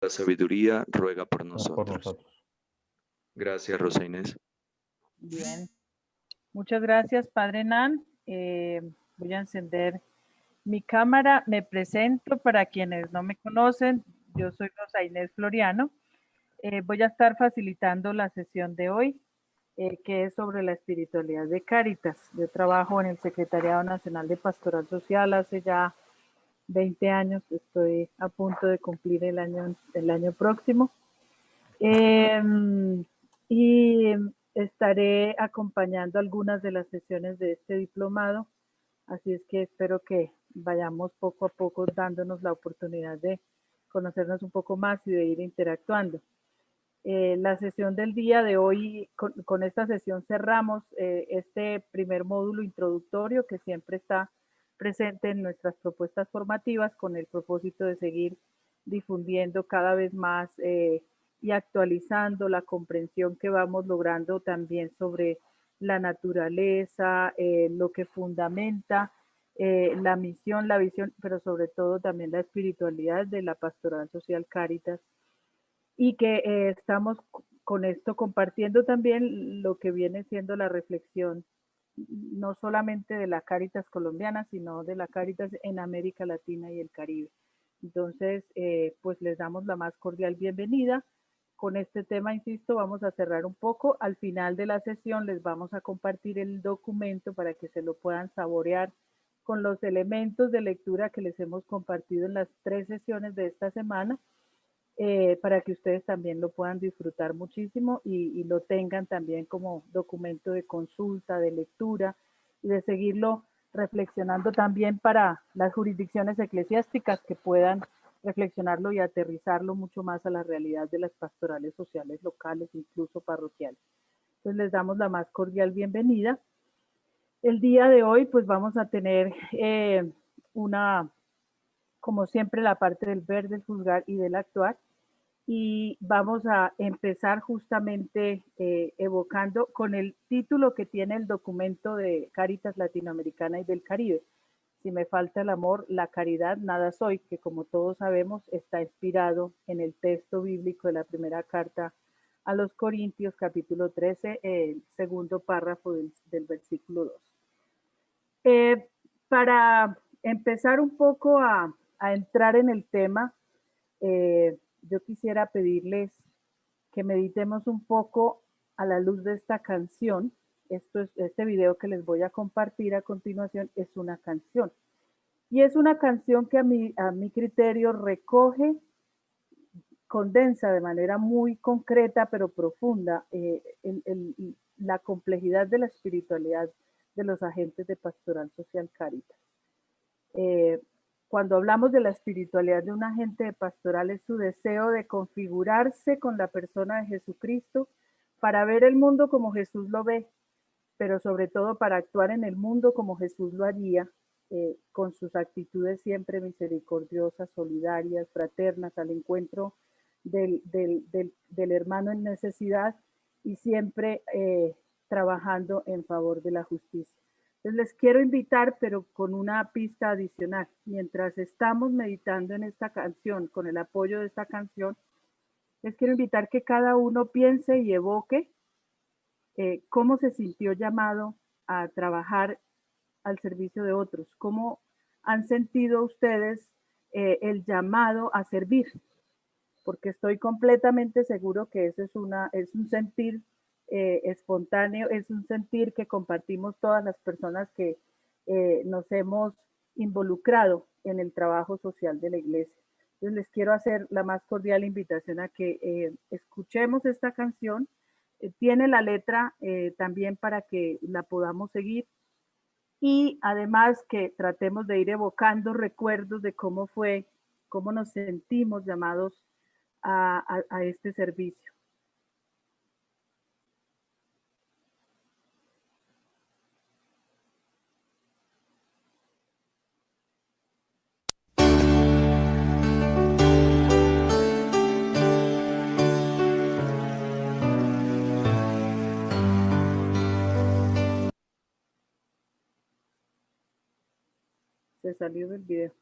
la sabiduría, ruega por por nosotros. nosotros. Gracias, Rosa Inés. Bien. Muchas gracias, Padre Nan. Voy a encender mi cámara. Me presento para quienes no me conocen. Yo soy Rosa Inés Floriano. Voy a estar facilitando la sesión de hoy, que es sobre la espiritualidad de Cáritas. Yo trabajo en el Secretariado Nacional de Pastoral Social hace ya 20 años. Estoy a punto de cumplir el año próximo. Y estaré acompañando algunas de las sesiones de este diplomado, así es que espero que vayamos poco a poco dándonos la oportunidad de conocernos un poco más y de ir interactuando. La sesión del día de hoy, con esta sesión cerramos este primer módulo introductorio que siempre está presente en nuestras propuestas formativas con el propósito de seguir difundiendo cada vez más y actualizando la comprensión que vamos logrando también sobre la naturaleza, lo que fundamenta la misión, la visión, pero sobre todo también la espiritualidad de la Pastoral Social Cáritas, y que estamos con esto compartiendo también lo que viene siendo la reflexión, no solamente de la Cáritas colombiana, sino de la Cáritas en América Latina y el Caribe. Entonces, pues les damos la más cordial bienvenida. Con este tema, insisto, vamos a cerrar un poco. Al final de la sesión les vamos a compartir el documento para que se lo puedan saborear con los elementos de lectura que les hemos compartido en las 3 sesiones de esta semana, para que ustedes también lo puedan disfrutar muchísimo y lo tengan también como documento de consulta, de lectura y de seguirlo reflexionando también para las jurisdicciones eclesiásticas que puedan reflexionarlo y aterrizarlo mucho más a la realidad de las pastorales sociales locales, incluso parroquiales. Entonces les damos la más cordial bienvenida. El día de hoy pues vamos a tener como siempre, la parte del ver, del juzgar y del actuar. Y vamos a empezar justamente evocando con el título que tiene el documento de Cáritas Latinoamericana y del Caribe. Si me falta el amor, la caridad, nada soy, que como todos sabemos está inspirado en el texto bíblico de la primera carta a los Corintios, capítulo 13, el segundo párrafo del versículo 2. Para empezar un poco a entrar en el tema, yo quisiera pedirles que meditemos un poco a la luz de esta canción. Este video que les voy a compartir a continuación es una canción. Y es una canción que a mi criterio recoge, condensa de manera muy concreta pero profunda la complejidad de la espiritualidad de los agentes de Pastoral Social Cáritas. Cuando hablamos de la espiritualidad de un agente de pastoral, es su deseo de configurarse con la persona de Jesucristo para ver el mundo como Jesús lo ve, pero sobre todo para actuar en el mundo como Jesús lo haría, con sus actitudes siempre misericordiosas, solidarias, fraternas, al encuentro del hermano en necesidad y siempre trabajando en favor de la justicia. Entonces les quiero invitar, pero con una pista adicional. Mientras estamos meditando en esta canción, con el apoyo de esta canción, les quiero invitar que cada uno piense y evoque cómo se sintió llamado a trabajar al servicio de otros, cómo han sentido ustedes el llamado a servir, porque estoy completamente seguro que eso es un sentir espontáneo, es un sentir que compartimos todas las personas que nos hemos involucrado en el trabajo social de la iglesia. Entonces les quiero hacer la más cordial invitación a que escuchemos esta canción. Tiene la letra también para que la podamos seguir, y además que tratemos de ir evocando recuerdos de cómo nos sentimos llamados a este servicio. Se salió del video.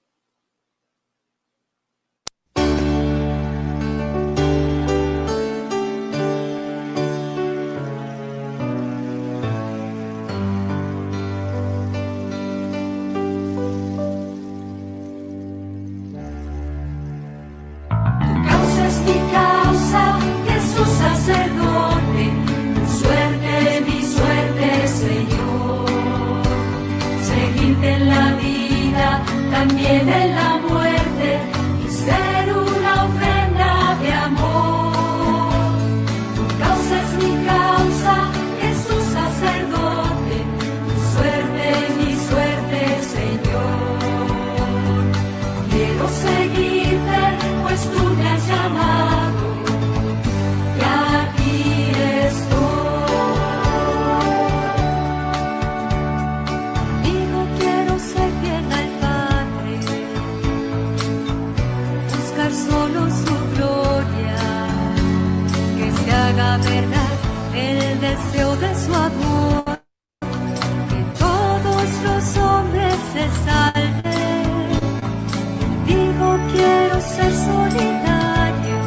deseo de su amor, que todos los hombres se salven. Digo, quiero ser solidario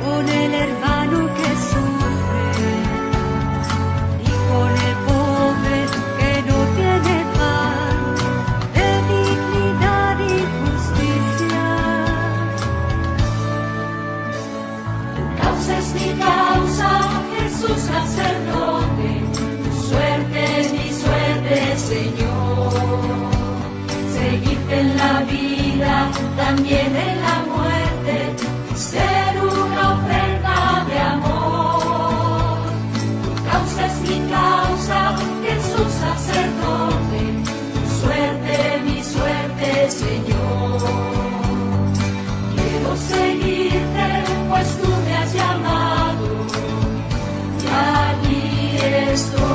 con el hermano que sufre y con el pobre que no tiene pan, de dignidad y justicia. Tu causa es mi causa, Jesús sacerdote, tu suerte es mi suerte, Señor. Seguirte en la vida, también en la muerte, ser una ofrenda de amor. Tu causa es mi causa, Jesús sacerdote, tu suerte, mi suerte, Señor. Quiero seguirte, pues tú me has llamado, y aquí estoy.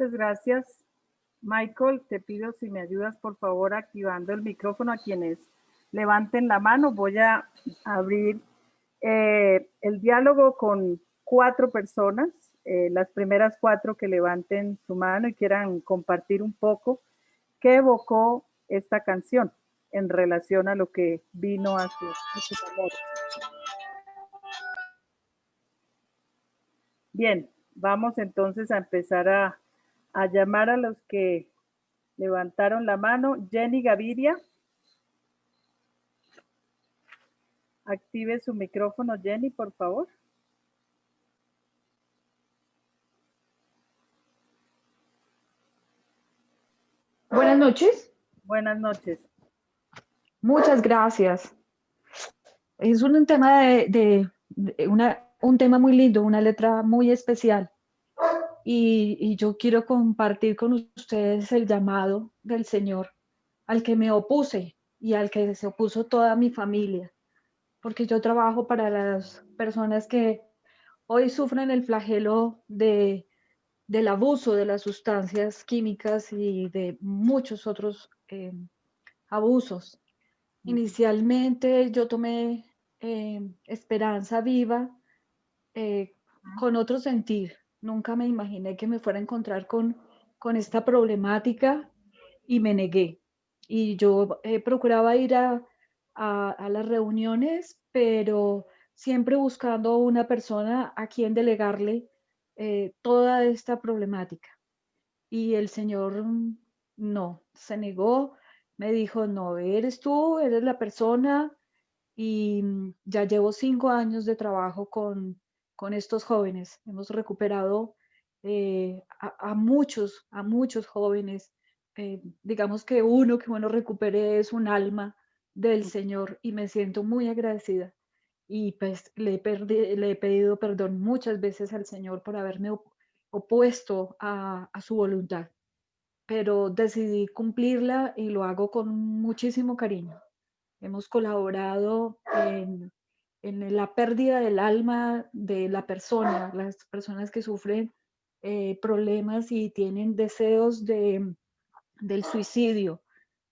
Muchas gracias. Michael, te pido si me ayudas por favor activando el micrófono a quienes levanten la mano. Voy a abrir el diálogo con 4 personas, las primeras 4 que levanten su mano y quieran compartir un poco qué evocó esta canción en relación a lo que vino a su amor. Bien, vamos entonces a empezar a llamar a los que levantaron la mano. Jenny Gaviria. Active su micrófono, Jenny, por favor. Buenas noches. Buenas noches. Muchas gracias. Es un tema un tema muy lindo, una letra muy especial. Y yo quiero compartir con ustedes el llamado del Señor al que me opuse y al que se opuso toda mi familia, porque yo trabajo para las personas que hoy sufren el flagelo de del abuso de las sustancias químicas y de muchos otros abusos. Inicialmente yo tomé Esperanza Viva con otro sentir. Nunca me imaginé que me fuera a encontrar con esta problemática y me negué. Y yo procuraba ir a las reuniones, pero siempre buscando una persona a quien delegarle toda esta problemática. Y el Señor no, se negó, me dijo, no, eres tú, eres la persona. Y ya llevo 5 años de trabajo con estos jóvenes. Hemos recuperado a muchos jóvenes. Digamos que uno que bueno recuperé es un alma del Señor y me siento muy agradecida. Y pues le he pedido perdón muchas veces al Señor por haberme opuesto a su voluntad, pero decidí cumplirla y lo hago con muchísimo cariño. Hemos colaborado en la pérdida del alma de la persona, las personas que sufren problemas y tienen deseos del suicidio.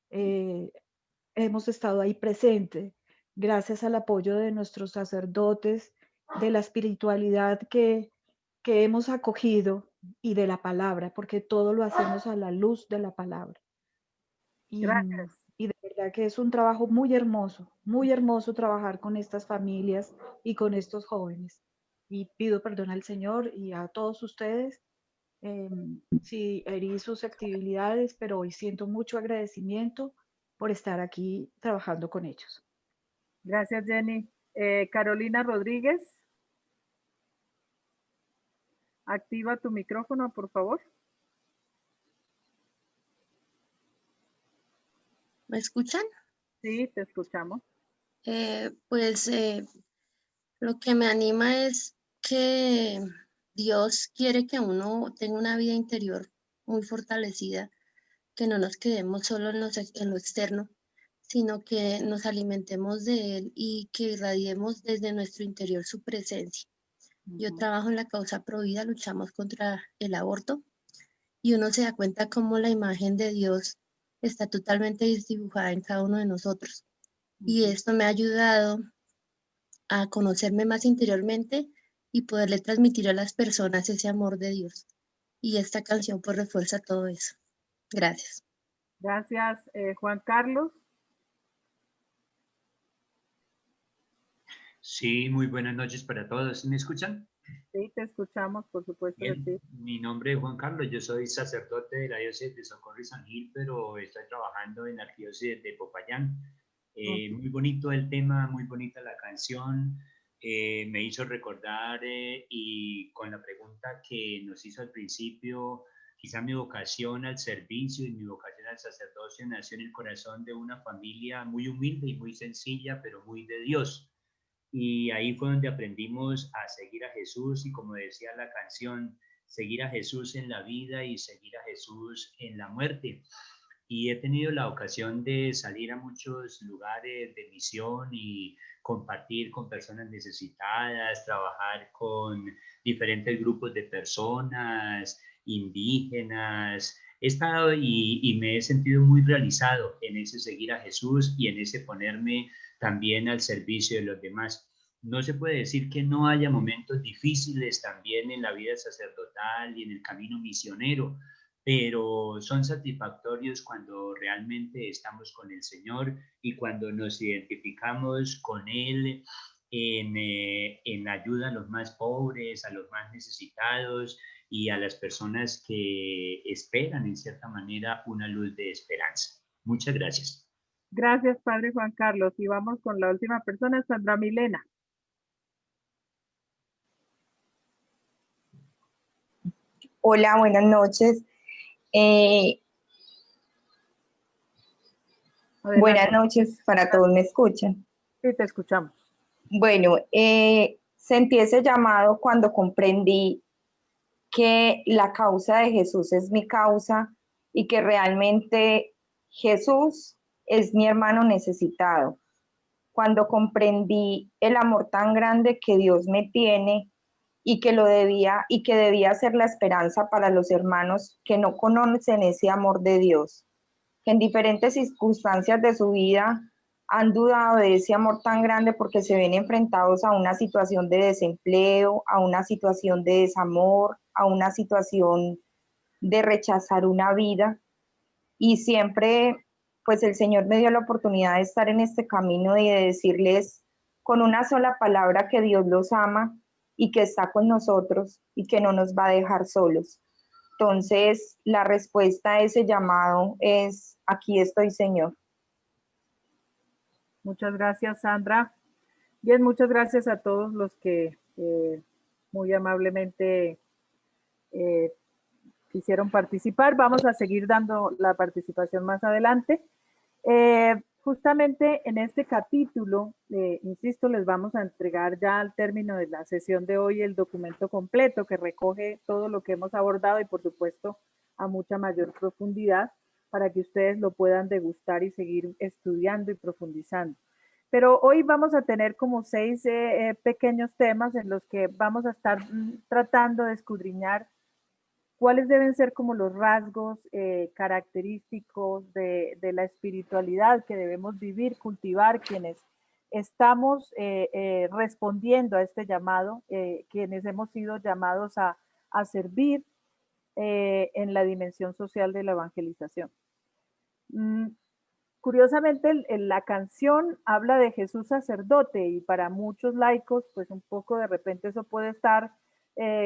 Hemos estado ahí presentes gracias al apoyo de nuestros sacerdotes, de la espiritualidad que hemos acogido y de la palabra, porque todo lo hacemos a la luz de la palabra. Gracias. Y de verdad que es un trabajo muy hermoso trabajar con estas familias y con estos jóvenes. Y pido perdón al Señor y a todos ustedes si herí sus actividades, pero hoy siento mucho agradecimiento por estar aquí trabajando con ellos. Gracias, Jenny. Carolina Rodríguez, activa tu micrófono, por favor. ¿Me escuchan? Sí, te escuchamos. Lo que me anima es que Dios quiere que uno tenga una vida interior muy fortalecida, que no nos quedemos solo en lo externo, sino que nos alimentemos de Él y que irradiemos desde nuestro interior su presencia. Yo trabajo en la causa Provida, luchamos contra el aborto y uno se da cuenta cómo la imagen de Dios está totalmente desdibujada en cada uno de nosotros. Y esto me ha ayudado a conocerme más interiormente y poderle transmitir a las personas ese amor de Dios. Y esta canción pues refuerza todo eso. Gracias. Gracias, Juan Carlos. Sí, muy buenas noches para todos. ¿Me escuchan? Sí, te escuchamos, por supuesto Bien, que sí. mi nombre es Juan Carlos, yo soy sacerdote de la diócesis de Socorro y San Gil, pero estoy trabajando en la arquidiócesis de Popayán. Muy bonito el tema, muy bonita la canción, me hizo recordar y con la pregunta que nos hizo al principio, quizá mi vocación al servicio y mi vocación al sacerdocio nació en el corazón de una familia muy humilde y muy sencilla, pero muy de Dios. Y ahí fue donde aprendimos a seguir a Jesús y, como decía la canción, seguir a Jesús en la vida y seguir a Jesús en la muerte. Y he tenido la ocasión de salir a muchos lugares de misión y compartir con personas necesitadas, trabajar con diferentes grupos de personas, indígenas. He estado y me he sentido muy realizado en ese seguir a Jesús y en ese ponerme también al servicio de los demás. No se puede decir que no haya momentos difíciles también en la vida sacerdotal y en el camino misionero, pero son satisfactorios cuando realmente estamos con el Señor y cuando nos identificamos con Él en ayuda a los más pobres, a los más necesitados y a las personas que esperan en cierta manera una luz de esperanza. Muchas gracias. Gracias, Padre Juan Carlos. Y vamos con la última persona, Sandra Milena. Hola, buenas noches. Buenas noches para todos, ¿me escuchan? Sí, te escuchamos. Bueno, sentí ese llamado cuando comprendí que la causa de Jesús es mi causa y que realmente Jesús es mi hermano necesitado. Cuando comprendí el amor tan grande que Dios me tiene y que debía ser la esperanza para los hermanos que no conocen ese amor de Dios, que en diferentes circunstancias de su vida han dudado de ese amor tan grande porque se ven enfrentados a una situación de desempleo, a una situación de desamor, a una situación de rechazar una vida. Y siempre, pues el Señor me dio la oportunidad de estar en este camino y de decirles con una sola palabra que Dios los ama y que está con nosotros y que no nos va a dejar solos. Entonces, la respuesta a ese llamado es: aquí estoy, Señor. Muchas gracias, Sandra. Bien, muchas gracias a todos los que muy amablemente quisieron participar. Vamos a seguir dando la participación más adelante. Justamente en este capítulo, insisto, les vamos a entregar ya al término de la sesión de hoy el documento completo que recoge todo lo que hemos abordado y por supuesto a mucha mayor profundidad para que ustedes lo puedan degustar y seguir estudiando y profundizando. Pero hoy vamos a tener como 6 pequeños temas en los que vamos a estar tratando de escudriñar cuáles deben ser como los rasgos característicos de la espiritualidad que debemos vivir, cultivar, quienes estamos respondiendo a este llamado, quienes hemos sido llamados a servir en la dimensión social de la evangelización. Curiosamente, la canción habla de Jesús sacerdote y para muchos laicos, pues un poco de repente eso puede estar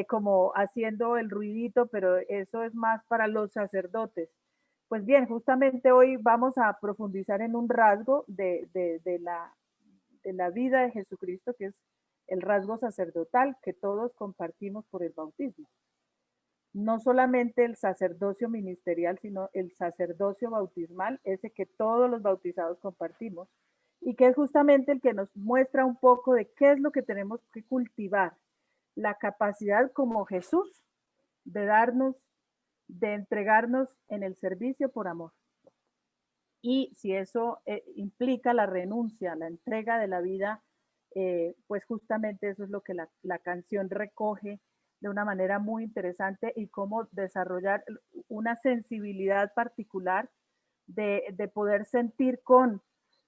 como haciendo el ruidito, pero eso es más para los sacerdotes. Pues bien, justamente hoy vamos a profundizar en un rasgo de la vida de Jesucristo, que es el rasgo sacerdotal que todos compartimos por el bautismo. No solamente el sacerdocio ministerial, sino el sacerdocio bautismal, ese que todos los bautizados compartimos, y que es justamente el que nos muestra un poco de qué es lo que tenemos que cultivar, la capacidad como Jesús de darnos, de entregarnos en el servicio por amor. Y si eso implica la renuncia, la entrega de la vida, pues justamente eso es lo que la canción recoge de una manera muy interesante y cómo desarrollar una sensibilidad particular de poder sentir con,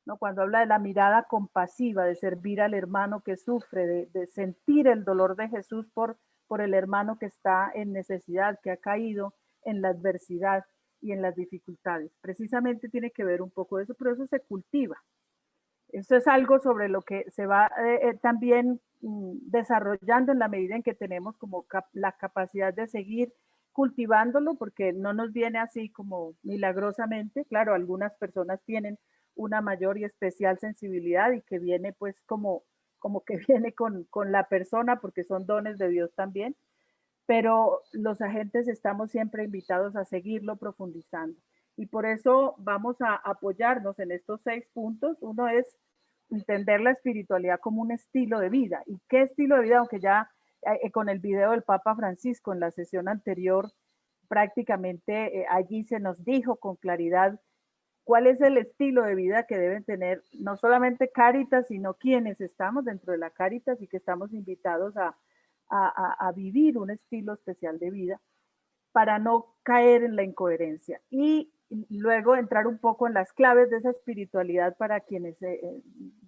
¿no? Cuando habla de la mirada compasiva, de servir al hermano que sufre, de sentir el dolor de Jesús por el hermano que está en necesidad, que ha caído en la adversidad y en las dificultades. Precisamente tiene que ver un poco de eso, pero eso se cultiva. Esto es algo sobre lo que se va también desarrollando en la medida en que tenemos como la capacidad de seguir cultivándolo, porque no nos viene así como milagrosamente. Claro, algunas personas tienen una mayor y especial sensibilidad y que viene pues como que viene con la persona, porque son dones de Dios también, pero los agentes estamos siempre invitados a seguirlo profundizando. Y por eso vamos a apoyarnos en estos 6 puntos. Uno es entender la espiritualidad como un estilo de vida. ¿Y qué estilo de vida? Aunque ya con el video del Papa Francisco en la sesión anterior, prácticamente allí se nos dijo con claridad cuál es el estilo de vida que deben tener no solamente Cáritas, sino quienes estamos dentro de la Cáritas y que estamos invitados a vivir un estilo especial de vida para no caer en la incoherencia. Y luego entrar un poco en las claves de esa espiritualidad para quienes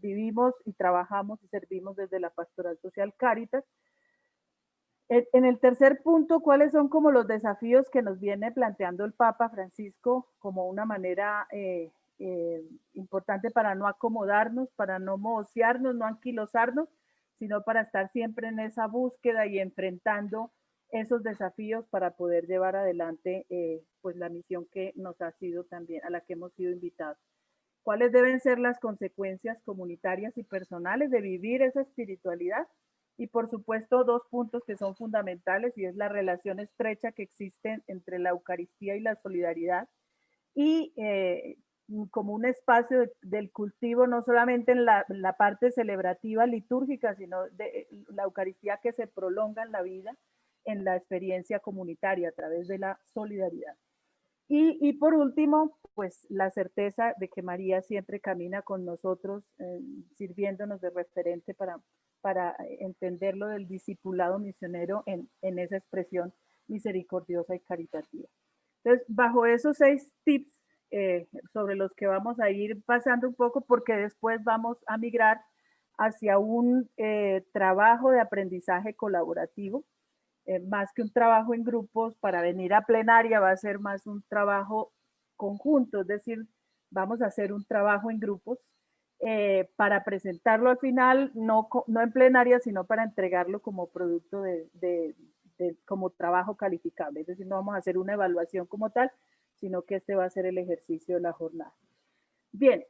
vivimos y trabajamos y servimos desde la Pastoral Social Cáritas. En el tercer punto, ¿cuáles son como los desafíos que nos viene planteando el Papa Francisco como una manera importante para no acomodarnos, para no mohosearnos, no anquilosarnos, sino para estar siempre en esa búsqueda y enfrentando esos desafíos para poder llevar adelante pues la misión que nos ha sido también, a la que hemos sido invitados? ¿Cuáles deben ser las consecuencias comunitarias y personales de vivir esa espiritualidad? Y por supuesto, 2 puntos que son fundamentales y es la relación estrecha que existe entre la Eucaristía y la solidaridad y como un espacio del cultivo, no solamente en la parte celebrativa litúrgica, sino de la Eucaristía que se prolonga en la vida, en la experiencia comunitaria a través de la solidaridad. Y por último, pues la certeza de que María siempre camina con nosotros, sirviéndonos de referente para para entender lo del discipulado misionero en esa expresión misericordiosa y caritativa. Entonces, bajo esos 6 tips sobre los que vamos a ir pasando un poco, porque después vamos a migrar hacia un trabajo de aprendizaje colaborativo, más que un trabajo en grupos. Para venir a plenaria va a ser más un trabajo conjunto, es decir, vamos a hacer un trabajo en grupos para presentarlo al final, no en plenaria, sino para entregarlo como producto como trabajo calificable. Es decir, no vamos a hacer una evaluación como tal, sino que este va a ser el ejercicio de la jornada. Bien,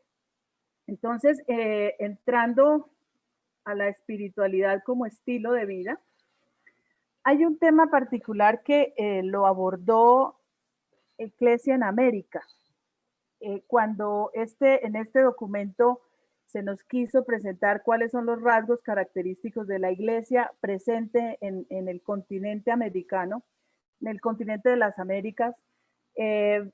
entonces, entrando a la espiritualidad como estilo de vida, hay un tema particular que lo abordó Iglesia en América. Cuando en este documento se nos quiso presentar cuáles son los rasgos característicos de la iglesia presente en el continente americano, en el continente de las Américas.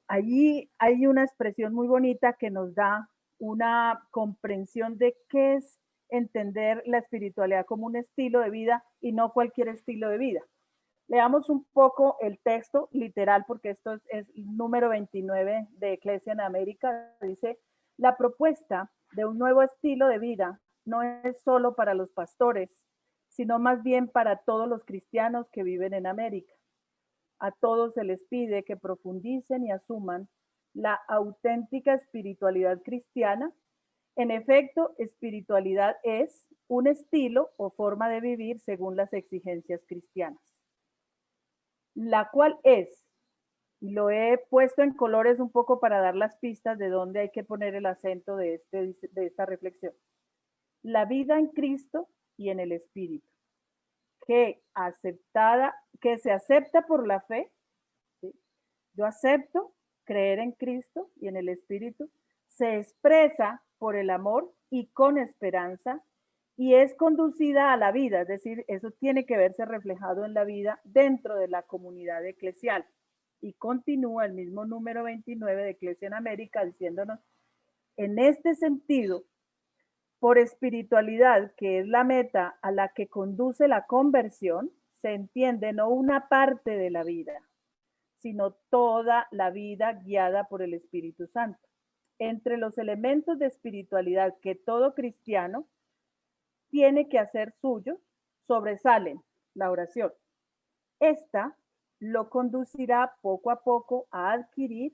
Allí hay una expresión muy bonita que nos da una comprensión de qué es entender la espiritualidad como un estilo de vida y no cualquier estilo de vida. Leamos un poco el texto literal, porque esto es el número 29 de Iglesia en América. Dice: la propuesta de un nuevo estilo de vida no es solo para los pastores, sino más bien para todos los cristianos que viven en América. A todos se les pide que profundicen y asuman la auténtica espiritualidad cristiana. En efecto, espiritualidad es un estilo o forma de vivir según las exigencias cristianas, la cual es, y lo he puesto en colores un poco para dar las pistas de dónde hay que poner el acento de esta reflexión. La vida en Cristo y en el Espíritu, que se acepta por la fe. ¿Sí? Yo acepto creer en Cristo y en el Espíritu, se expresa por el amor y con esperanza, y es conducida a la vida, es decir, eso tiene que verse reflejado en la vida dentro de la comunidad eclesial. Y continúa el mismo número 29 de Iglesia en América diciéndonos: en este sentido, por espiritualidad, que es la meta a la que conduce la conversión, se entiende no una parte de la vida, sino toda la vida guiada por el Espíritu Santo. Entre los elementos de espiritualidad que todo cristiano tiene que hacer suyo, sobresalen la oración. Esta lo conducirá poco a poco a adquirir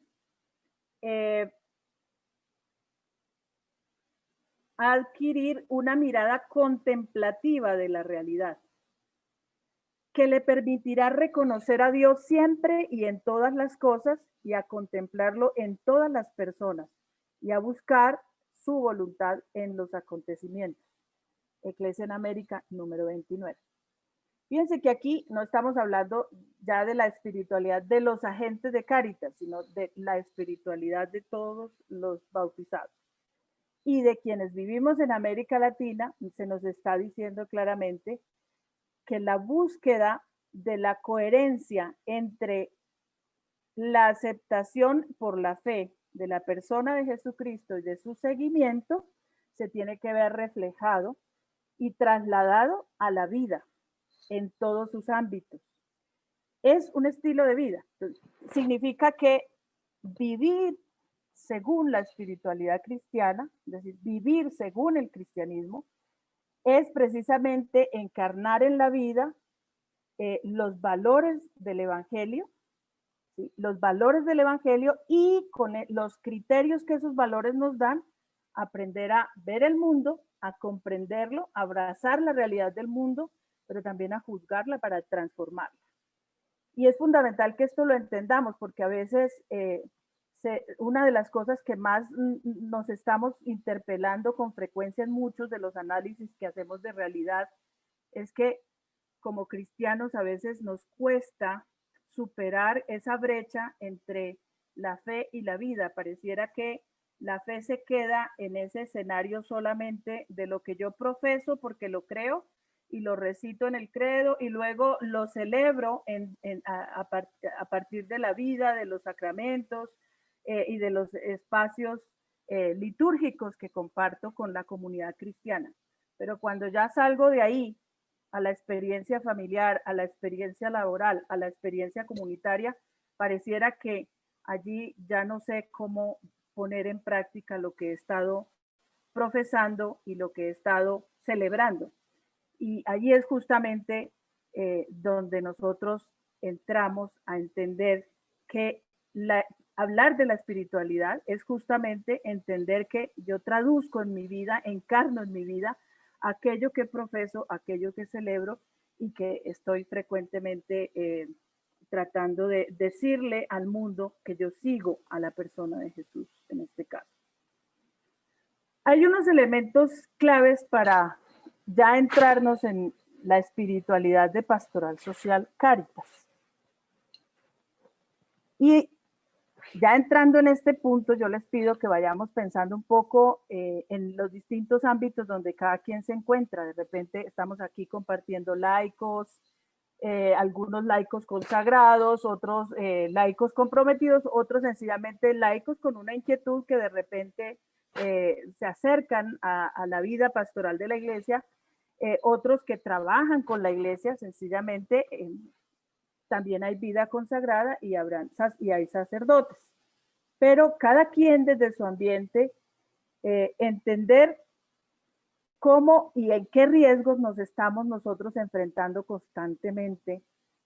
una mirada contemplativa de la realidad, que le permitirá reconocer a Dios siempre y en todas las cosas, y a contemplarlo en todas las personas, y a buscar su voluntad en los acontecimientos. Iglesia en América, número 29. Fíjense que aquí no estamos hablando ya de la espiritualidad de los agentes de Cáritas, sino de la espiritualidad de todos los bautizados. Y de quienes vivimos en América Latina, se nos está diciendo claramente que la búsqueda de la coherencia entre la aceptación por la fe de la persona de Jesucristo y de su seguimiento se tiene que ver reflejado y trasladado a la vida en todos sus ámbitos. Es un estilo de vida. Significa que vivir según la espiritualidad cristiana, es decir, vivir según el cristianismo, es precisamente encarnar en la vida los valores del Evangelio, ¿sí? Los valores del Evangelio, y con los criterios que esos valores nos dan, aprender a ver el mundo, a comprenderlo, a abrazar la realidad del mundo, pero también a juzgarla para transformarla. Y es fundamental que esto lo entendamos, porque a veces una de las cosas que más nos estamos interpelando con frecuencia en muchos de los análisis que hacemos de realidad es que como cristianos a veces nos cuesta superar esa brecha entre la fe y la vida. Pareciera que la fe se queda en ese escenario solamente de lo que yo profeso porque lo creo y lo recito en el credo y luego lo celebro a partir de la vida, de los sacramentos y de los espacios litúrgicos que comparto con la comunidad cristiana. pero cuando ya salgo de ahí a la experiencia familiar, a la experiencia laboral, a la experiencia comunitaria, pareciera que allí ya no sé cómo poner en práctica lo que he estado profesando y lo que he estado celebrando. Y allí es justamente donde nosotros entramos a entender que hablar de la espiritualidad es justamente entender que yo traduzco en mi vida, encarno en mi vida aquello que profeso, aquello que celebro y que estoy frecuentemente tratando de decirle al mundo que yo sigo a la persona de Jesús en este caso. Hay unos elementos claves para ya entrarnos en la espiritualidad de Pastoral Social Cáritas. Y ya entrando en este punto, yo les pido que vayamos pensando un poco en los distintos ámbitos donde cada quien se encuentra. De repente estamos aquí compartiendo laicos, algunos laicos consagrados, otros laicos comprometidos, otros sencillamente laicos con una inquietud que de repente se acercan a la vida pastoral de la iglesia, otros que trabajan con la iglesia, sencillamente también hay vida consagrada y hay sacerdotes. Pero cada quien desde su ambiente entender cómo y en qué riesgos nos estamos nosotros enfrentando constantemente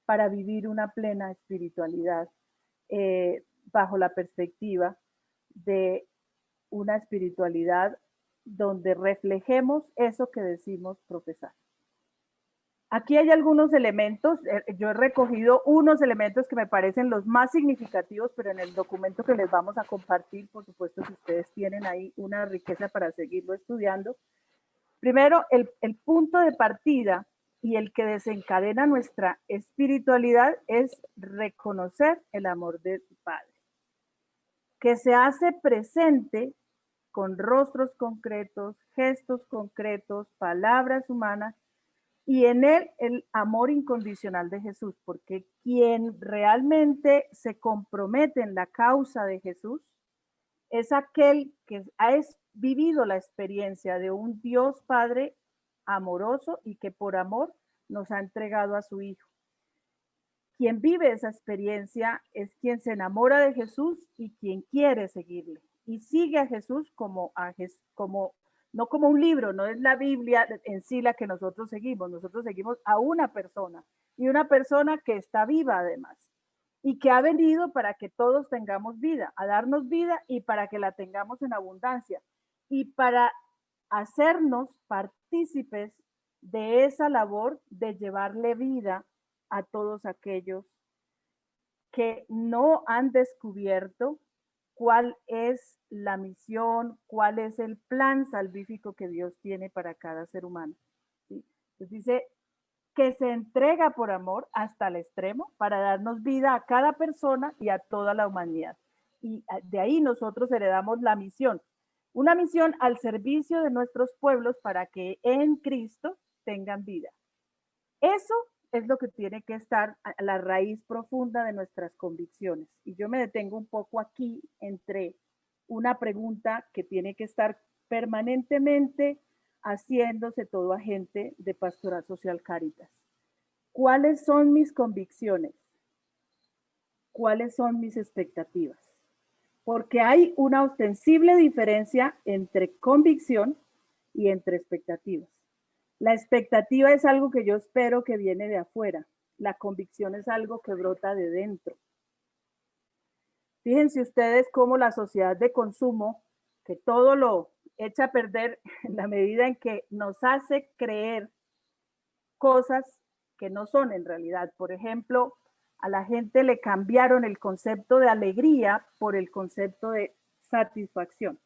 para vivir una plena espiritualidad bajo la perspectiva de una espiritualidad donde reflejemos eso que decimos profesar. Aquí hay algunos elementos, yo he recogido unos elementos que me parecen los más significativos, pero en el documento que les vamos a compartir, por supuesto, si ustedes tienen ahí una riqueza para seguirlo estudiando. Primero, el punto de partida y el que desencadena nuestra espiritualidad es reconocer el amor del Padre, que se hace presente con rostros concretos, gestos concretos, palabras humanas, y en él el amor incondicional de Jesús, porque quien realmente se compromete en la causa de Jesús es aquel que ha vivido la experiencia de un Dios Padre amoroso y que por amor nos ha entregado a su Hijo. Quien vive esa experiencia es quien se enamora de Jesús y quien quiere seguirle. Y sigue a Jesús no como un libro, no es la Biblia en sí la que nosotros seguimos a una persona, y una persona que está viva además, y que ha venido para que todos tengamos vida, a darnos vida y para que la tengamos en abundancia, y para hacernos partícipes de esa labor de llevarle vida a todos aquellos que no han descubierto cuál es la misión, cuál es el plan salvífico que Dios tiene para cada ser humano. ¿Sí? Entonces dice que se entrega por amor hasta el extremo para darnos vida a cada persona y a toda la humanidad. Y de ahí nosotros heredamos la misión, una misión al servicio de nuestros pueblos para que en Cristo tengan vida. Eso es lo que tiene que estar a la raíz profunda de nuestras convicciones. Y yo me detengo un poco aquí entre una pregunta que tiene que estar permanentemente haciéndose todo agente de Pastoral Social Cáritas. ¿Cuáles son mis convicciones? ¿Cuáles son mis expectativas? Porque hay una ostensible diferencia entre convicción y entre expectativas. La expectativa es algo que yo espero que viene de afuera. La convicción es algo que brota de dentro. Fíjense ustedes cómo la sociedad de consumo, que todo lo echa a perder en la medida en que nos hace creer cosas que no son en realidad. Por ejemplo, a la gente le cambiaron el concepto de alegría por el concepto de satisfacción.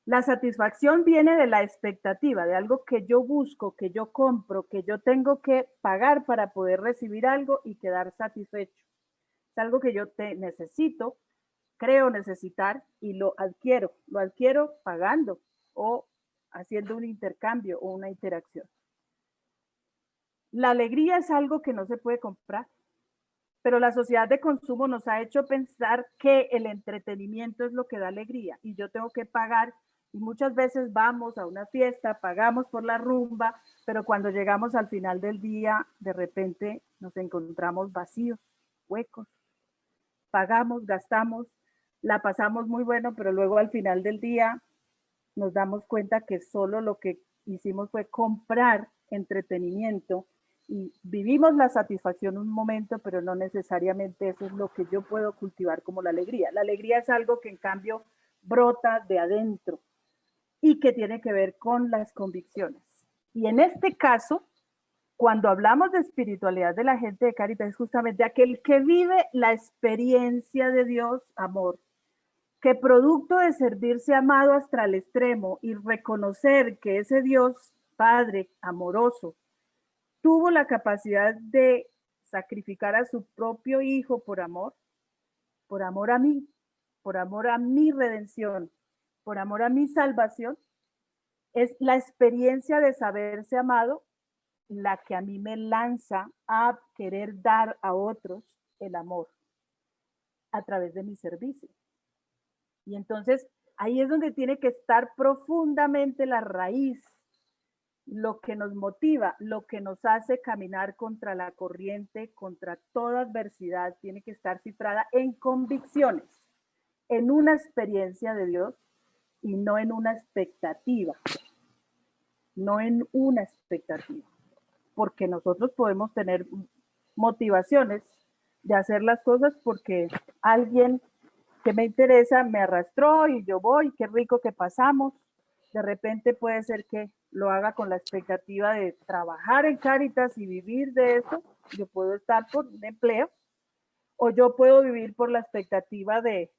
La satisfacción viene de la expectativa, de algo que yo busco, que yo compro, que yo tengo que pagar para poder recibir algo y quedar satisfecho. Es algo que yo necesito, creo necesitar y lo adquiero pagando o haciendo un intercambio o una interacción. La alegría es algo que no se puede comprar, pero la sociedad de consumo nos ha hecho pensar que el entretenimiento es lo que da alegría y yo tengo que pagar Y muchas veces vamos a una fiesta, pagamos por la rumba, pero cuando llegamos al final del día, de repente nos encontramos vacíos, huecos. Pagamos, gastamos, la pasamos muy bueno, pero luego al final del día nos damos cuenta que solo lo que hicimos fue comprar entretenimiento y vivimos la satisfacción un momento, pero no necesariamente eso es lo que yo puedo cultivar como la alegría. La alegría es algo que en cambio brota de adentro y que tiene que ver con las convicciones. Y en este caso, cuando hablamos de espiritualidad de la gente de Cáritas, es justamente aquel que vive la experiencia de Dios, amor, que producto de servirse amado hasta el extremo y reconocer que ese Dios Padre amoroso tuvo la capacidad de sacrificar a su propio hijo por amor a mí, por amor a mi redención, por amor a mi salvación, es la experiencia de saberse amado la que a mí me lanza a querer dar a otros el amor a través de mi servicio. Y entonces ahí es donde tiene que estar profundamente la raíz, lo que nos motiva, lo que nos hace caminar contra la corriente, contra toda adversidad, tiene que estar cifrada en convicciones, en una experiencia de Dios y no en una expectativa, no en una expectativa, porque nosotros podemos tener motivaciones de hacer las cosas porque alguien que me interesa me arrastró y yo voy, qué rico que pasamos. De repente puede ser que lo haga con la expectativa de trabajar en Cáritas y vivir de eso. Yo puedo estar por un empleo o yo puedo vivir por la expectativa de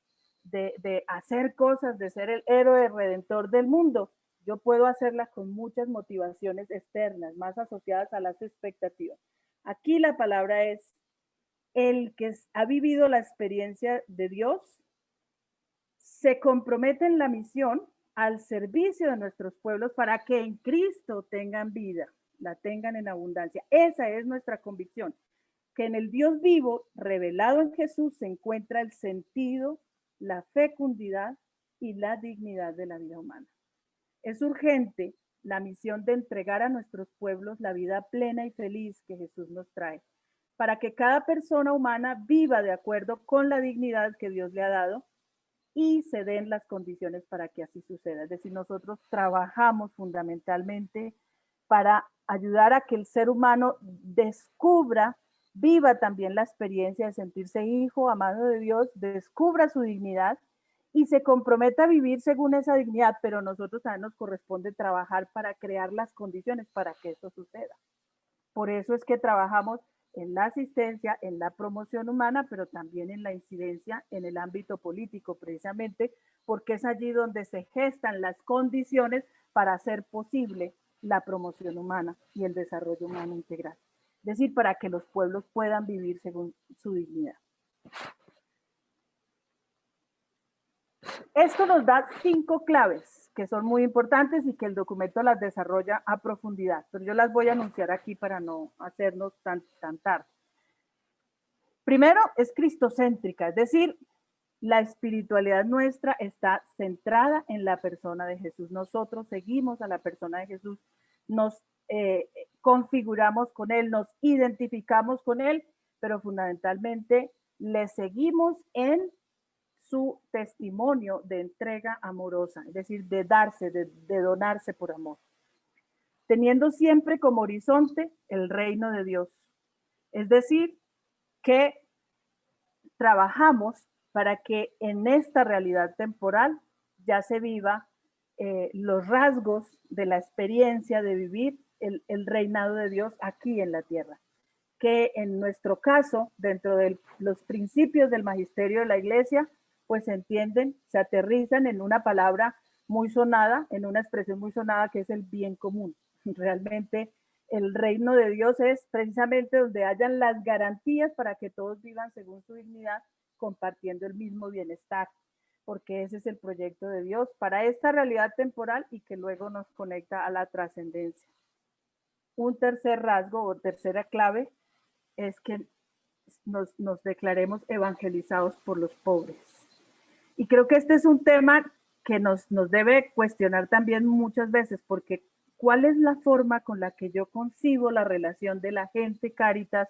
hacer cosas, de ser el héroe redentor del mundo. Yo puedo hacerlas con muchas motivaciones externas, más asociadas a las expectativas. Aquí la palabra es el que ha vivido la experiencia de Dios, se compromete en la misión al servicio de nuestros pueblos para que en Cristo tengan vida, la tengan en abundancia. Esa es nuestra convicción, que en el Dios vivo, revelado en Jesús, se encuentra el sentido, la fecundidad y la dignidad de la vida humana. Es urgente la misión de entregar a nuestros pueblos la vida plena y feliz que Jesús nos trae, para que cada persona humana viva de acuerdo con la dignidad que Dios le ha dado y se den las condiciones para que así suceda. Es decir, nosotros trabajamos fundamentalmente para ayudar a que el ser humano descubra, viva también la experiencia de sentirse hijo, amado de Dios, descubra su dignidad y se comprometa a vivir según esa dignidad, pero nosotros también nos corresponde trabajar para crear las condiciones para que eso suceda. Por eso es que trabajamos en la asistencia, en la promoción humana, pero también en la incidencia en el ámbito político, precisamente porque es allí donde se gestan las condiciones para hacer posible la promoción humana y el desarrollo humano integral. Es decir, para que los pueblos puedan vivir según su dignidad. Esto nos da 5 claves que son muy importantes y que el documento las desarrolla a profundidad, pero yo las voy a anunciar aquí para no hacernos tan tarde. Primero, es cristocéntrica, es decir, la espiritualidad nuestra está centrada en la persona de Jesús. Nosotros seguimos a la persona de Jesús, nos configuramos con Él, nos identificamos con Él, pero fundamentalmente le seguimos en su testimonio de entrega amorosa, es decir, de darse, de donarse por amor, teniendo siempre como horizonte el reino de Dios. Es decir, que trabajamos para que en esta realidad temporal ya se viva los rasgos de la experiencia de vivir el reinado de Dios aquí en la tierra, que en nuestro caso, dentro de los principios del magisterio de la Iglesia, pues se entienden, se aterrizan en una palabra muy sonada, en una expresión muy sonada que es el bien común. Realmente el reino de Dios es precisamente donde hayan las garantías para que todos vivan según su dignidad, compartiendo el mismo bienestar, porque ese es el proyecto de Dios para esta realidad temporal y que luego nos conecta a la trascendencia. Un tercer rasgo o tercera clave es que nos declaremos evangelizados por los pobres. Y creo que este es un tema que nos debe cuestionar también muchas veces, porque ¿cuál es la forma con la que yo concibo la relación de la gente Cáritas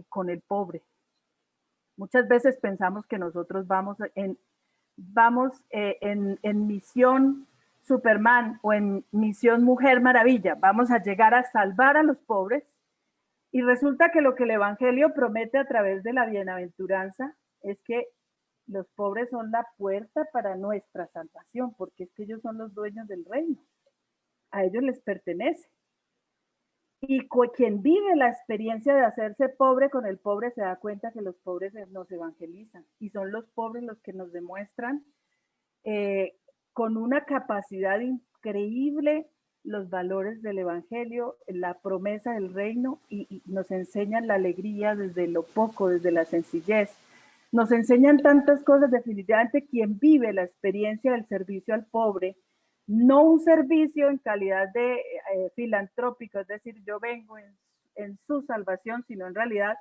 con el pobre? Muchas veces pensamos que nosotros vamos en misión Superman o en misión Mujer Maravilla, vamos a llegar a salvar a los pobres, y resulta que lo que el Evangelio promete a través de la bienaventuranza es que los pobres son la puerta para nuestra salvación, porque es que ellos son los dueños del reino, a ellos les pertenece. Y quien vive la experiencia de hacerse pobre con el pobre se da cuenta que los pobres nos evangelizan, y son los pobres los que nos demuestran con una capacidad increíble los valores del Evangelio, la promesa del reino, y nos enseñan la alegría desde lo poco, desde la sencillez. Nos enseñan tantas cosas. Definitivamente quien vive la experiencia del servicio al pobre, no un servicio en calidad de filantrópico, es decir, yo vengo en su salvación, sino en realidad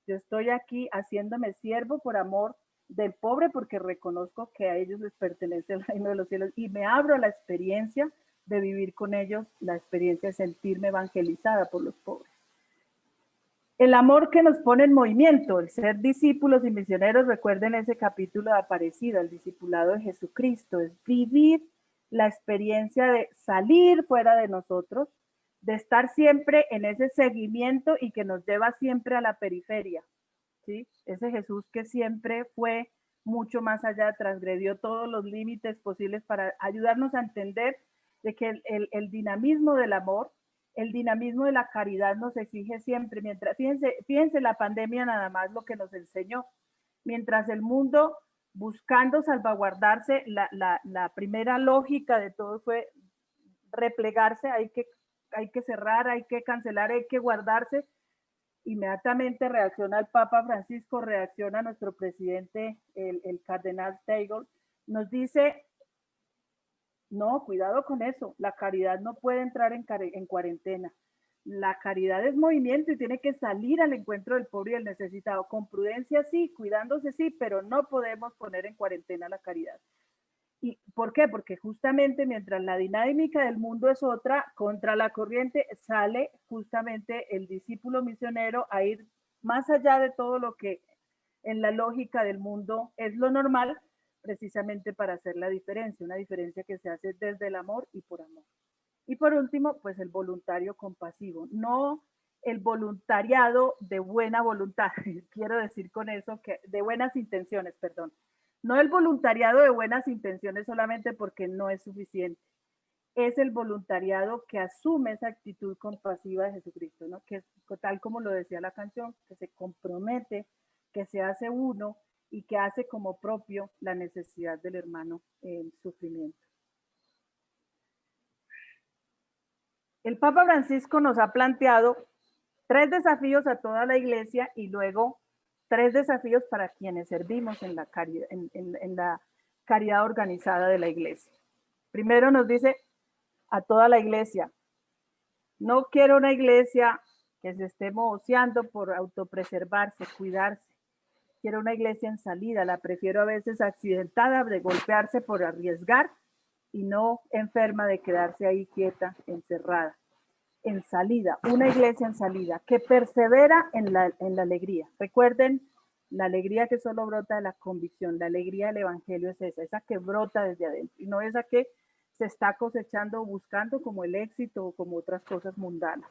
yo estoy aquí haciéndome siervo por amor del pobre, porque reconozco que a ellos les pertenece el reino de los cielos, y me abro a la experiencia de vivir con ellos, la experiencia de sentirme evangelizada por los pobres. El amor que nos pone en movimiento, el ser discípulos y misioneros, recuerden ese capítulo de Aparecida, el discipulado de Jesucristo, es vivir la experiencia de salir fuera de nosotros, de estar siempre en ese seguimiento y que nos lleva siempre a la periferia, ¿sí? Ese Jesús que siempre fue mucho más allá, transgredió todos los límites posibles para ayudarnos a entender de que el dinamismo del amor, el dinamismo de la caridad nos exige siempre, mientras, fíjense la pandemia nada más lo que nos enseñó, mientras el mundo buscando salvaguardarse, la primera lógica de todo fue replegarse, hay que cerrar, hay que cancelar, hay que guardarse. Inmediatamente reacciona el Papa Francisco, reacciona nuestro presidente, el cardenal Tagle, nos dice, no, cuidado con eso, la caridad no puede entrar en cuarentena. La caridad es movimiento y tiene que salir al encuentro del pobre y del necesitado, con prudencia sí, cuidándose sí, pero no podemos poner en cuarentena la caridad. ¿Y por qué? Porque justamente mientras la dinámica del mundo es otra, contra la corriente sale justamente el discípulo misionero a ir más allá de todo lo que en la lógica del mundo es lo normal, precisamente para hacer la diferencia, una diferencia que se hace desde el amor y por amor. Y por último, pues el voluntario compasivo, no el voluntariado de buena voluntad, quiero decir con eso que de buenas intenciones, perdón, no el voluntariado de buenas intenciones solamente porque no es suficiente, es el voluntariado que asume esa actitud compasiva de Jesucristo, ¿no? Que es tal como lo decía la canción, que se compromete, que se hace uno y que hace como propio la necesidad del hermano en sufrimiento. El Papa Francisco nos ha planteado 3 desafíos a toda la iglesia y luego 3 desafíos para quienes servimos en la caridad organizada de la iglesia. Primero nos dice a toda la iglesia, no quiero una iglesia que se esté mohoseando por autopreservarse, cuidarse. Quiero una iglesia en salida, la prefiero a veces accidentada, de golpearse por arriesgar y no enferma de quedarse ahí quieta, encerrada. En salida, una iglesia en salida, que persevera en la alegría. Recuerden, la alegría que solo brota de la convicción, la alegría del evangelio es esa que brota desde adentro, y no esa que se está cosechando o buscando como el éxito o como otras cosas mundanas.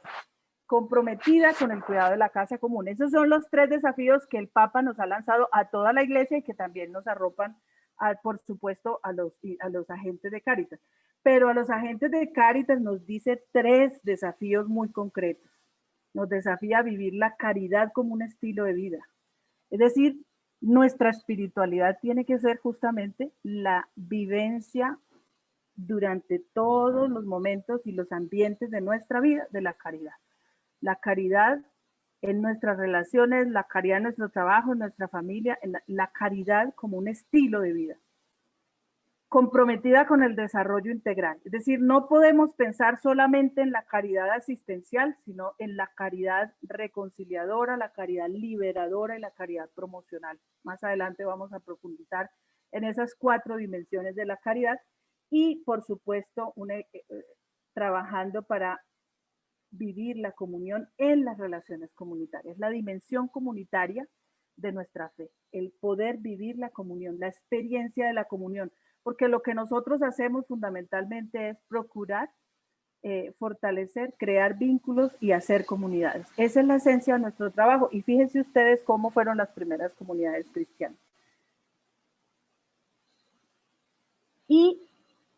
Comprometida con el cuidado de la casa común. Esos son los 3 desafíos que el Papa nos ha lanzado a toda la iglesia y que también nos arropan, por supuesto, a los agentes de Cáritas. Pero a los agentes de Cáritas nos dice 3 desafíos muy concretos. Nos desafía a vivir la caridad como un estilo de vida. Es decir, nuestra espiritualidad tiene que ser justamente la vivencia durante todos los momentos y los ambientes de nuestra vida de la caridad. La caridad en nuestras relaciones, la caridad en nuestro trabajo, en nuestra familia, la caridad como un estilo de vida. Comprometida con el desarrollo integral. Es decir, no podemos pensar solamente en la caridad asistencial, sino en la caridad reconciliadora, la caridad liberadora y la caridad promocional. Más adelante vamos a profundizar en esas 4 dimensiones de la caridad y, por supuesto, trabajando para vivir la comunión en las relaciones comunitarias, la dimensión comunitaria de nuestra fe, el poder vivir la comunión, la experiencia de la comunión, porque lo que nosotros hacemos fundamentalmente es procurar fortalecer, crear vínculos y hacer comunidades. Esa es la esencia de nuestro trabajo y fíjense ustedes cómo fueron las primeras comunidades cristianas. Y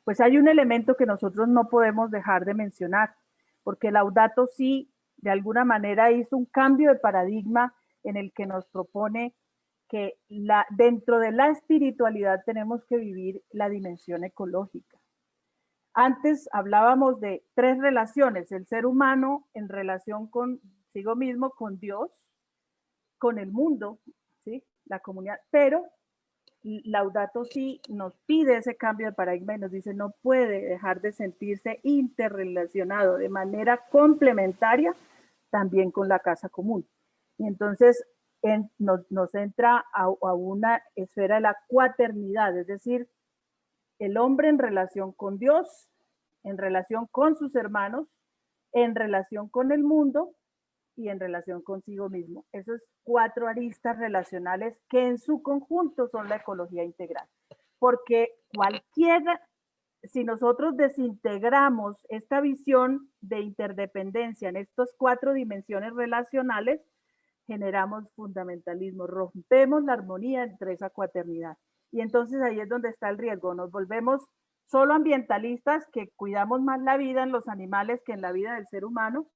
pues hay un elemento que nosotros no podemos dejar de mencionar, porque Laudato Si de alguna manera hizo un cambio de paradigma en el que nos propone que dentro de la espiritualidad tenemos que vivir la dimensión ecológica. Antes hablábamos de 3 relaciones, el ser humano en relación consigo mismo, con Dios, con el mundo, ¿sí? La comunidad, pero Laudato Si nos pide ese cambio de paradigma y nos dice no puede dejar de sentirse interrelacionado de manera complementaria también con la casa común. Y entonces nos entra a una esfera de la cuaternidad, es decir, el hombre en relación con Dios, en relación con sus hermanos, en relación con el mundo y en relación consigo mismo. Esos 4 aristas relacionales que en su conjunto son la ecología integral. Porque si nosotros desintegramos esta visión de interdependencia en estas 4 dimensiones relacionales, generamos fundamentalismo, rompemos la armonía entre esa cuaternidad. Y entonces ahí es donde está el riesgo, nos volvemos solo ambientalistas que cuidamos más la vida en los animales que en la vida del ser humano,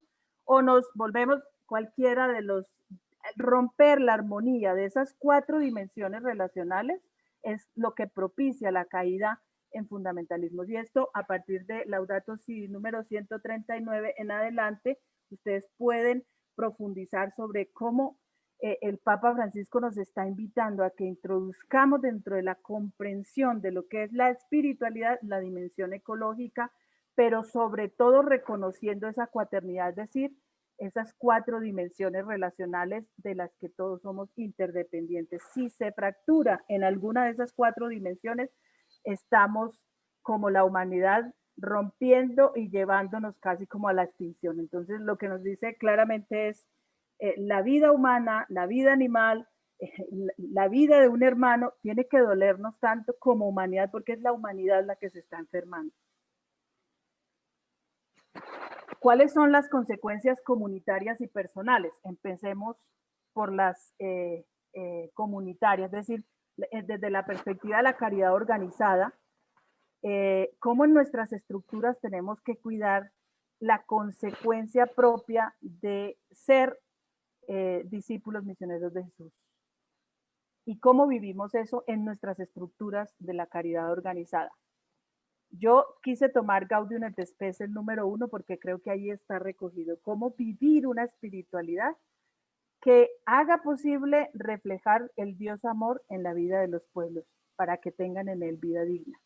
o nos volvemos cualquiera de romper la armonía de esas 4 dimensiones relacionales es lo que propicia la caída en fundamentalismos. Y esto a partir de Laudato Si número 139 en adelante, ustedes pueden profundizar sobre cómo el Papa Francisco nos está invitando a que introduzcamos dentro de la comprensión de lo que es la espiritualidad, la dimensión ecológica, pero sobre todo reconociendo esa cuaternidad, es decir, esas 4 dimensiones relacionales de las que todos somos interdependientes. Si se fractura en alguna de esas 4 dimensiones, estamos como la humanidad rompiendo y llevándonos casi como a la extinción. Entonces, lo que nos dice claramente es la vida humana, la vida animal, la vida de un hermano tiene que dolernos tanto como humanidad, porque es la humanidad la que se está enfermando. ¿Cuáles son las consecuencias comunitarias y personales? Empecemos por las comunitarias, es decir, desde la perspectiva de la caridad organizada, cómo en nuestras estructuras tenemos que cuidar la consecuencia propia de ser discípulos misioneros de Jesús. Y cómo vivimos eso en nuestras estructuras de la caridad organizada. Yo quise tomar Gaudium et Spes el número 1 porque creo que ahí está recogido cómo vivir una espiritualidad que haga posible reflejar el Dios amor en la vida de los pueblos para que tengan en él vida digna.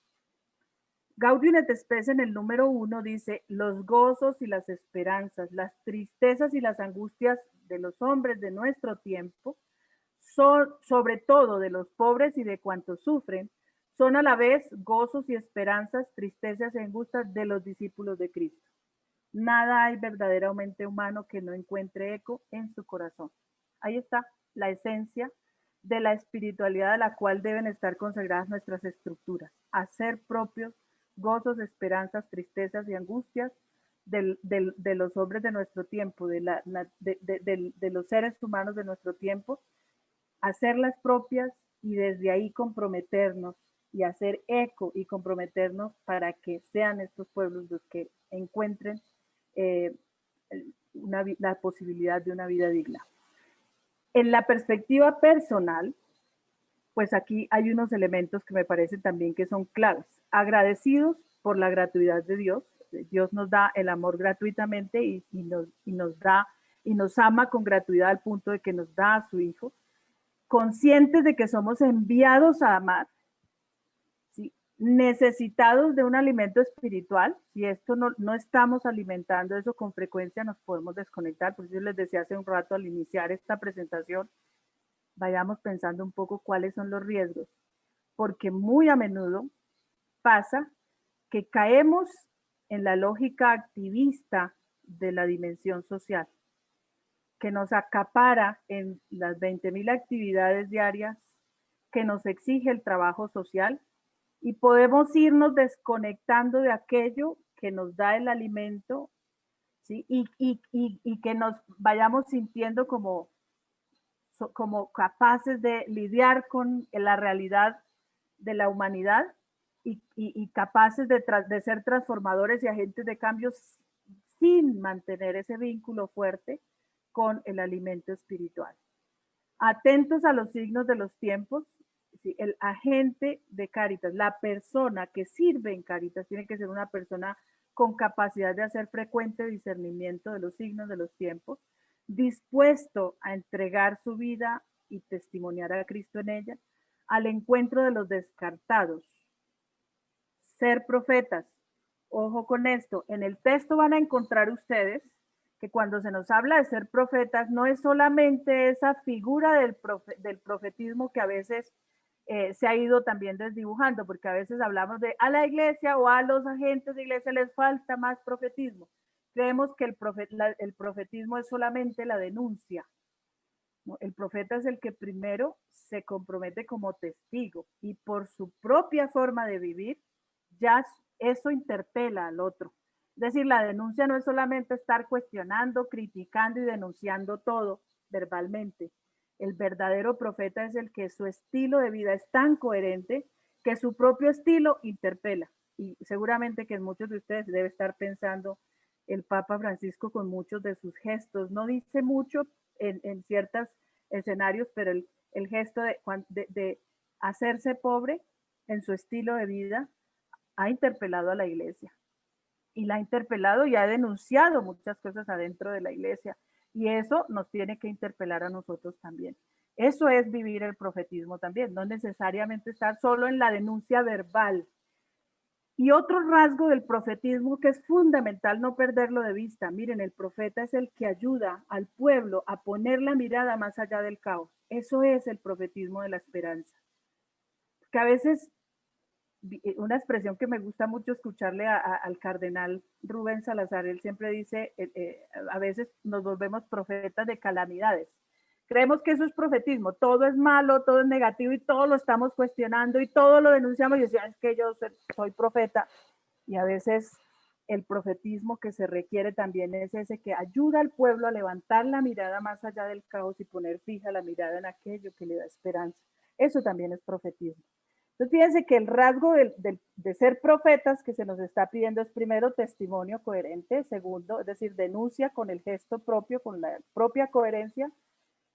Gaudium et Spes en el número 1 dice, los gozos y las esperanzas, las tristezas y las angustias de los hombres de nuestro tiempo, son, sobre todo de los pobres y de cuantos sufren, son a la vez gozos y esperanzas, tristezas y angustias de los discípulos de Cristo. Nada hay verdaderamente humano que no encuentre eco en su corazón. Ahí está la esencia de la espiritualidad a la cual deben estar consagradas nuestras estructuras. Hacer propios gozos, esperanzas, tristezas y angustias de los hombres de nuestro tiempo, de los seres humanos de nuestro tiempo, hacerlas propias y desde ahí comprometernos y hacer eco y comprometernos para que sean estos pueblos los que encuentren la posibilidad de una vida digna. En la perspectiva personal, pues aquí hay unos elementos que me parecen también que son claves. Agradecidos por la gratuidad de Dios. Dios nos da el amor gratuitamente y nos ama con gratuidad al punto de que nos da a su Hijo. Conscientes de que somos enviados a amar, ¿sí? Necesitados de un alimento espiritual. Si esto no estamos alimentando eso con frecuencia, nos podemos desconectar. Por eso yo les decía hace un rato al iniciar esta presentación, vayamos pensando un poco cuáles son los riesgos. porque muy a menudo pasa que caemos en la lógica activista de la dimensión social, que nos acapara en las 20.000 actividades diarias, que nos exige el trabajo social, y podemos irnos desconectando de aquello que nos da el alimento, ¿sí? Y que nos vayamos sintiendo como capaces de lidiar con la realidad de la humanidad y capaces de ser transformadores y agentes de cambios sin mantener ese vínculo fuerte con el alimento espiritual. Atentos a los signos de los tiempos, ¿sí? El agente de Cáritas, la persona que sirve en Cáritas, tiene que ser una persona con capacidad de hacer frecuente discernimiento de los signos de los tiempos, dispuesto a entregar su vida y testimoniar a Cristo en ella, al encuentro de los descartados. Ser profetas. Ojo con esto, en el texto van a encontrar ustedes que cuando se nos habla de ser profetas, no es solamente esa figura del profetismo que a veces se ha ido también desdibujando, porque a veces hablamos de a la iglesia o a los agentes de iglesia les falta más profetismo. Creemos que el profetismo es solamente la denuncia, ¿no? El profeta es el que primero se compromete como testigo y por su propia forma de vivir, ya eso interpela al otro. Es decir, la denuncia no es solamente estar cuestionando, criticando y denunciando todo verbalmente. El verdadero profeta es el que su estilo de vida es tan coherente que su propio estilo interpela. Y seguramente que muchos de ustedes deben estar pensando el Papa Francisco con muchos de sus gestos. No dice mucho en ciertos escenarios, pero el gesto de hacerse pobre en su estilo de vida ha interpelado a la iglesia. Y la ha interpelado y ha denunciado muchas cosas adentro de la iglesia. Y eso nos tiene que interpelar a nosotros también. Eso es vivir el profetismo también, no necesariamente estar solo en la denuncia verbal. Y otro rasgo del profetismo que es fundamental no perderlo de vista. Miren, el profeta es el que ayuda al pueblo a poner la mirada más allá del caos. Eso es el profetismo de la esperanza. Que a veces una expresión que me gusta mucho escucharle al cardenal Rubén Salazar, él siempre dice, a veces nos volvemos profetas de calamidades. Creemos que eso es profetismo, todo es malo, todo es negativo y todo lo estamos cuestionando y todo lo denunciamos y decimos, es que yo soy profeta. Y a veces el profetismo que se requiere también es ese que ayuda al pueblo a levantar la mirada más allá del caos y poner fija la mirada en aquello que le da esperanza. Eso también es profetismo. Entonces, fíjense que el rasgo de ser profetas que se nos está pidiendo es primero testimonio coherente, segundo, es decir, denuncia con el gesto propio, con la propia coherencia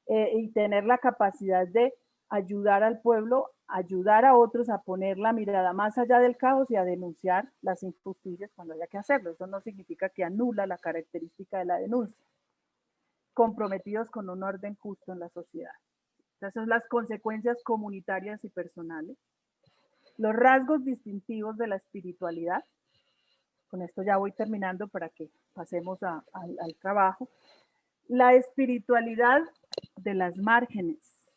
y tener la capacidad de ayudar al pueblo, ayudar a otros a poner la mirada más allá del caos y a denunciar las injusticias cuando haya que hacerlo. Eso no significa que anula la característica de la denuncia. Comprometidos con un orden justo en la sociedad. Esas son las consecuencias comunitarias y personales. Los rasgos distintivos de la espiritualidad. Con esto ya voy terminando para que pasemos al trabajo. La espiritualidad de las márgenes.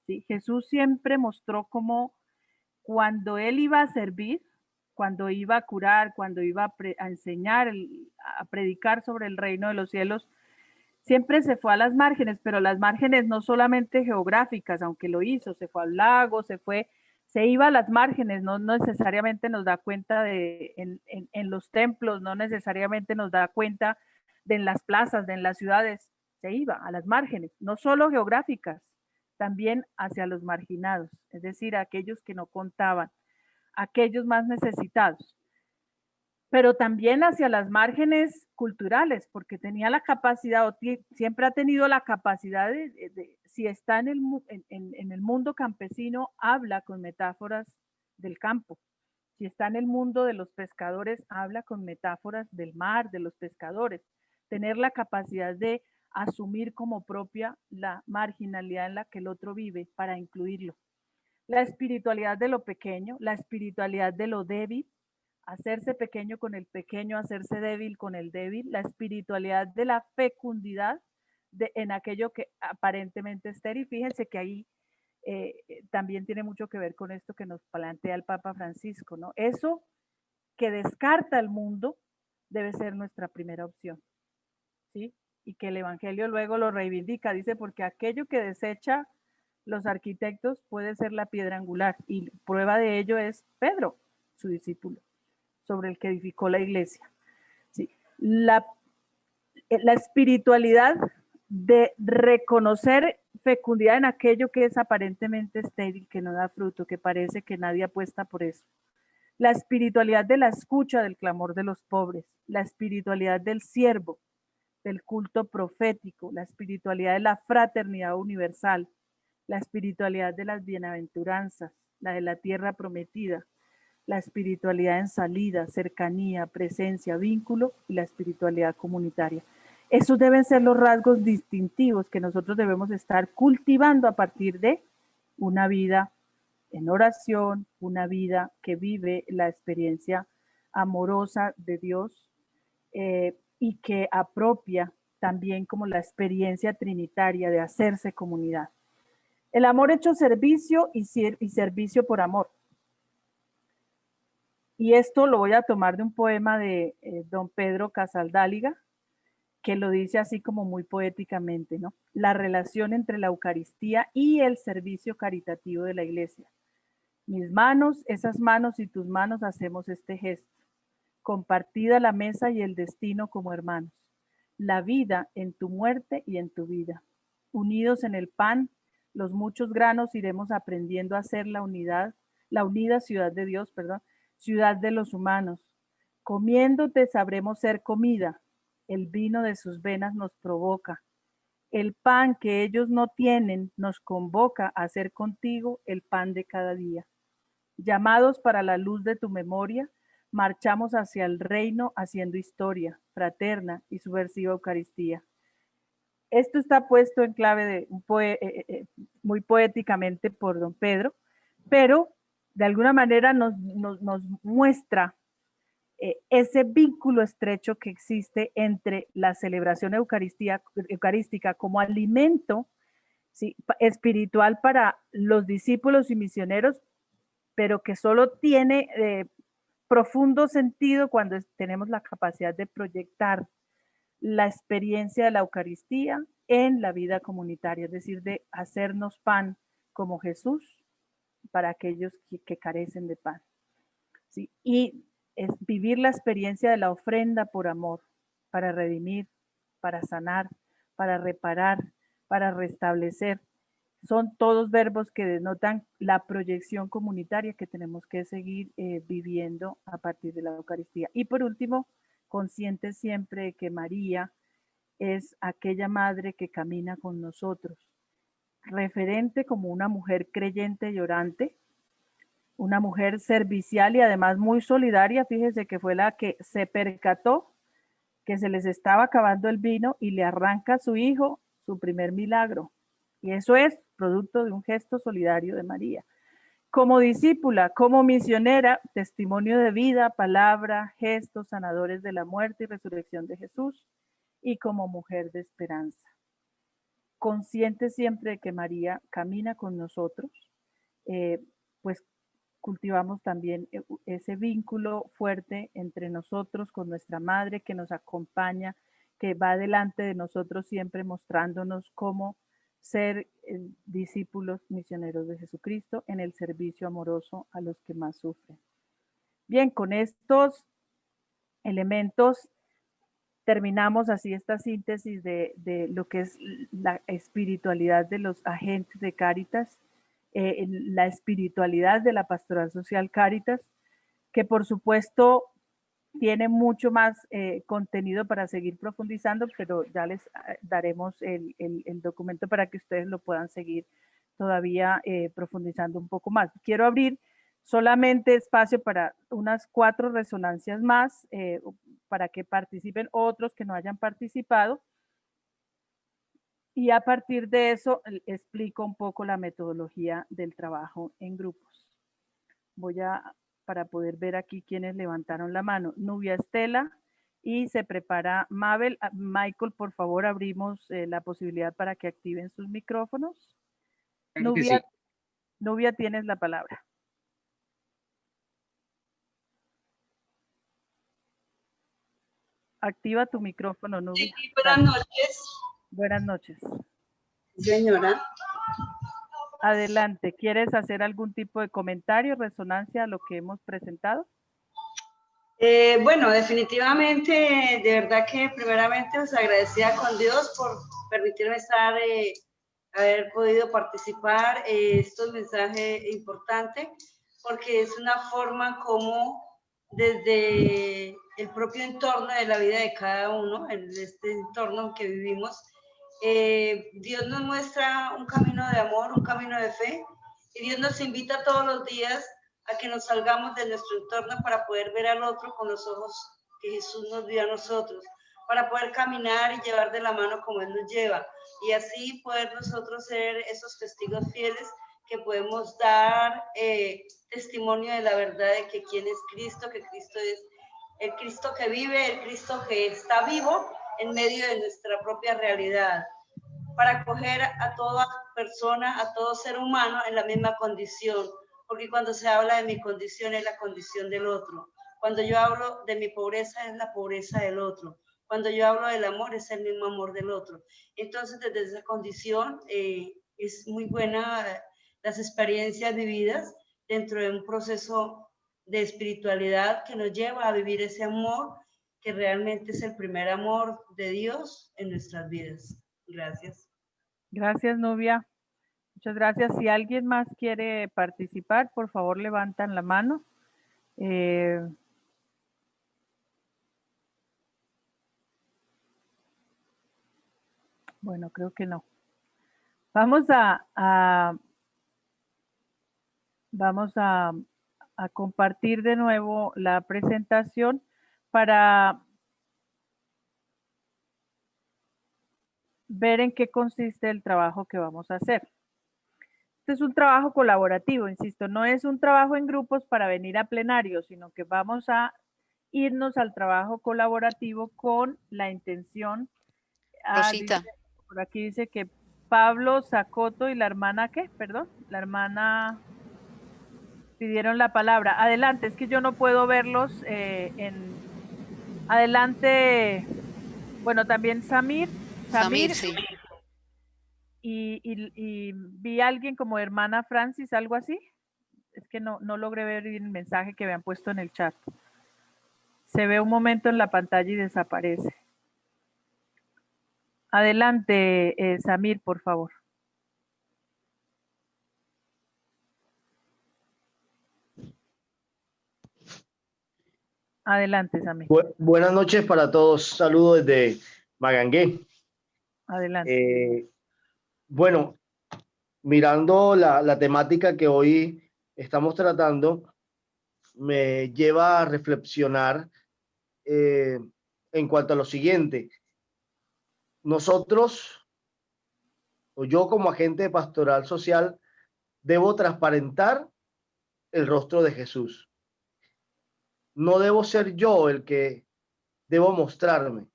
¿Sí? Jesús siempre mostró cómo cuando él iba a servir, cuando iba a curar, cuando iba a enseñar, a predicar sobre el reino de los cielos, siempre se fue a las márgenes, pero las márgenes no solamente geográficas, aunque lo hizo, se fue al lago, se iba a las márgenes, no necesariamente nos da cuenta en los templos, no necesariamente nos da cuenta de en las plazas, de en las ciudades, se iba a las márgenes, no solo geográficas, también hacia los marginados, es decir, a aquellos que no contaban, aquellos más necesitados, pero también hacia las márgenes culturales, porque tenía la capacidad, o siempre ha tenido la capacidad si está en el mundo campesino, habla con metáforas del campo. Si está en el mundo de los pescadores, habla con metáforas del mar, de los pescadores. Tener la capacidad de asumir como propia la marginalidad en la que el otro vive para incluirlo. La espiritualidad de lo pequeño, la espiritualidad de lo débil, hacerse pequeño con el pequeño, hacerse débil con el débil, la espiritualidad de la fecundidad en aquello que aparentemente es estéril. Fíjense que ahí también tiene mucho que ver con esto que nos plantea el Papa Francisco, ¿no? Eso que descarta el mundo debe ser nuestra primera opción, ¿sí? Y que el Evangelio luego lo reivindica, dice, porque aquello que desecha los arquitectos puede ser la piedra angular, y prueba de ello es Pedro, su discípulo, sobre el que edificó la iglesia. ¿Sí? La espiritualidad de reconocer fecundidad en aquello que es aparentemente estéril, que no da fruto, que parece que nadie apuesta por eso. La espiritualidad de la escucha del clamor de los pobres, la espiritualidad del siervo, del culto profético, la espiritualidad de la fraternidad universal, la espiritualidad de las bienaventuranzas, la de la tierra prometida, la espiritualidad en salida, cercanía, presencia, vínculo y la espiritualidad comunitaria. Esos deben ser los rasgos distintivos que nosotros debemos estar cultivando a partir de una vida en oración, una vida que vive la experiencia amorosa de Dios y que apropia también como la experiencia trinitaria de hacerse comunidad. El amor hecho servicio y servicio por amor. Y esto lo voy a tomar de un poema de don Pedro Casaldáliga, que lo dice así como muy poéticamente, ¿no? La relación entre la Eucaristía y el servicio caritativo de la Iglesia. Mis manos, esas manos y tus manos hacemos este gesto. Compartida la mesa y el destino como hermanos. La vida en tu muerte y en tu vida. Unidos en el pan, los muchos granos iremos aprendiendo a hacer la unida ciudad de Dios, ciudad de los humanos. Comiéndote sabremos ser comida. El vino de sus venas nos provoca. El pan que ellos no tienen nos convoca a hacer contigo el pan de cada día. Llamados para la luz de tu memoria, marchamos hacia el reino haciendo historia, fraterna y subversiva Eucaristía. Esto está puesto en clave de muy poéticamente por don Pedro, pero de alguna manera nos muestra ese vínculo estrecho que existe entre la celebración eucarística como alimento, ¿sí?, espiritual para los discípulos y misioneros, pero que solo tiene profundo sentido cuando tenemos la capacidad de proyectar la experiencia de la Eucaristía en la vida comunitaria, es decir, de hacernos pan como Jesús para aquellos que carecen de pan. ¿Sí? Y es vivir la experiencia de la ofrenda por amor, para redimir, para sanar, para reparar, para restablecer. Son todos verbos que denotan la proyección comunitaria que tenemos que seguir viviendo a partir de la Eucaristía. Y por último, conscientes siempre de que María es aquella madre que camina con nosotros, referente como una mujer creyente y orante, una mujer servicial y además muy solidaria. Fíjese que fue la que se percató que se les estaba acabando el vino y le arranca a su hijo su primer milagro. Y eso es producto de un gesto solidario de María. Como discípula, como misionera, testimonio de vida, palabra, gestos sanadores de la muerte y resurrección de Jesús, y como mujer de esperanza. Consciente siempre de que María camina con nosotros, pues cultivamos también ese vínculo fuerte entre nosotros con nuestra madre que nos acompaña, que va delante de nosotros siempre mostrándonos cómo ser discípulos misioneros de Jesucristo en el servicio amoroso a los que más sufren. Bien, con estos elementos terminamos así esta síntesis de lo que es la espiritualidad de los agentes de Cáritas, la espiritualidad de la pastoral social Cáritas, que por supuesto tiene mucho más contenido para seguir profundizando, pero ya les daremos el documento para que ustedes lo puedan seguir todavía profundizando un poco más. Quiero abrir solamente espacio para unas 4 resonancias más, para que participen otros que no hayan participado. Y a partir de eso explico un poco la metodología del trabajo en grupos. Voy para poder ver aquí quienes levantaron la mano. Nubia Estela y se prepara Mabel. Michael, por favor, abrimos la posibilidad para que activen sus micrófonos. Claro Nubia, que sí. Nubia, tienes la palabra. Activa tu micrófono, Nubia. Sí, buenas noches, Buenas noches. señora. Adelante. ¿Quieres hacer algún tipo de comentario, resonancia a lo que hemos presentado? Bueno, definitivamente, de verdad que primeramente os agradecida con Dios por permitirme estar, haber podido participar. Esto es un mensaje importante porque es una forma como desde el propio entorno de la vida de cada uno, en este entorno en que vivimos, Dios nos muestra un camino de amor, un camino de fe, y Dios nos invita todos los días a que nos salgamos de nuestro entorno para poder ver al otro con los ojos que Jesús nos dio a nosotros, para poder caminar y llevar de la mano como Él nos lleva, y así poder nosotros ser esos testigos fieles que podemos dar testimonio de la verdad de que quién es Cristo, que Cristo es el Cristo que vive, el Cristo que está vivo en medio de nuestra propia realidad, para acoger a toda persona, a todo ser humano en la misma condición, porque cuando se habla de mi condición es la condición del otro. Cuando yo hablo de mi pobreza es la pobreza del otro. Cuando yo hablo del amor es el mismo amor del otro. Entonces, desde esa condición es muy buena las experiencias vividas dentro de un proceso de espiritualidad que nos lleva a vivir ese amor que realmente es el primer amor de Dios en nuestras vidas. Gracias. Gracias, Nubia. Muchas gracias. Si alguien más quiere participar, por favor, levantan la mano. Bueno, creo que no. Vamos a compartir de nuevo la presentación para ver en qué consiste el trabajo que vamos a hacer. Este es un trabajo colaborativo, insisto, no es un trabajo en grupos para venir a plenario, sino que vamos a irnos al trabajo colaborativo con la intención. Rosita. Por aquí dice que Pablo Sacoto y la hermana, ¿qué? Perdón, la hermana pidieron la palabra. Adelante, es que yo no puedo verlos adelante. Bueno, también Samir, sí. Y vi a alguien como hermana Francis, algo así. Es que no logré ver el mensaje que habían puesto en el chat. Se ve un momento en la pantalla y desaparece. Adelante, Samir, por favor. Adelante, Samir. Buenas noches para todos. Saludos desde Magangué. Adelante. Bueno, mirando la temática que hoy estamos tratando, me lleva a reflexionar en cuanto a lo siguiente. Nosotros, o yo como agente pastoral social, debo transparentar el rostro de Jesús. No debo ser yo el que debo mostrarme.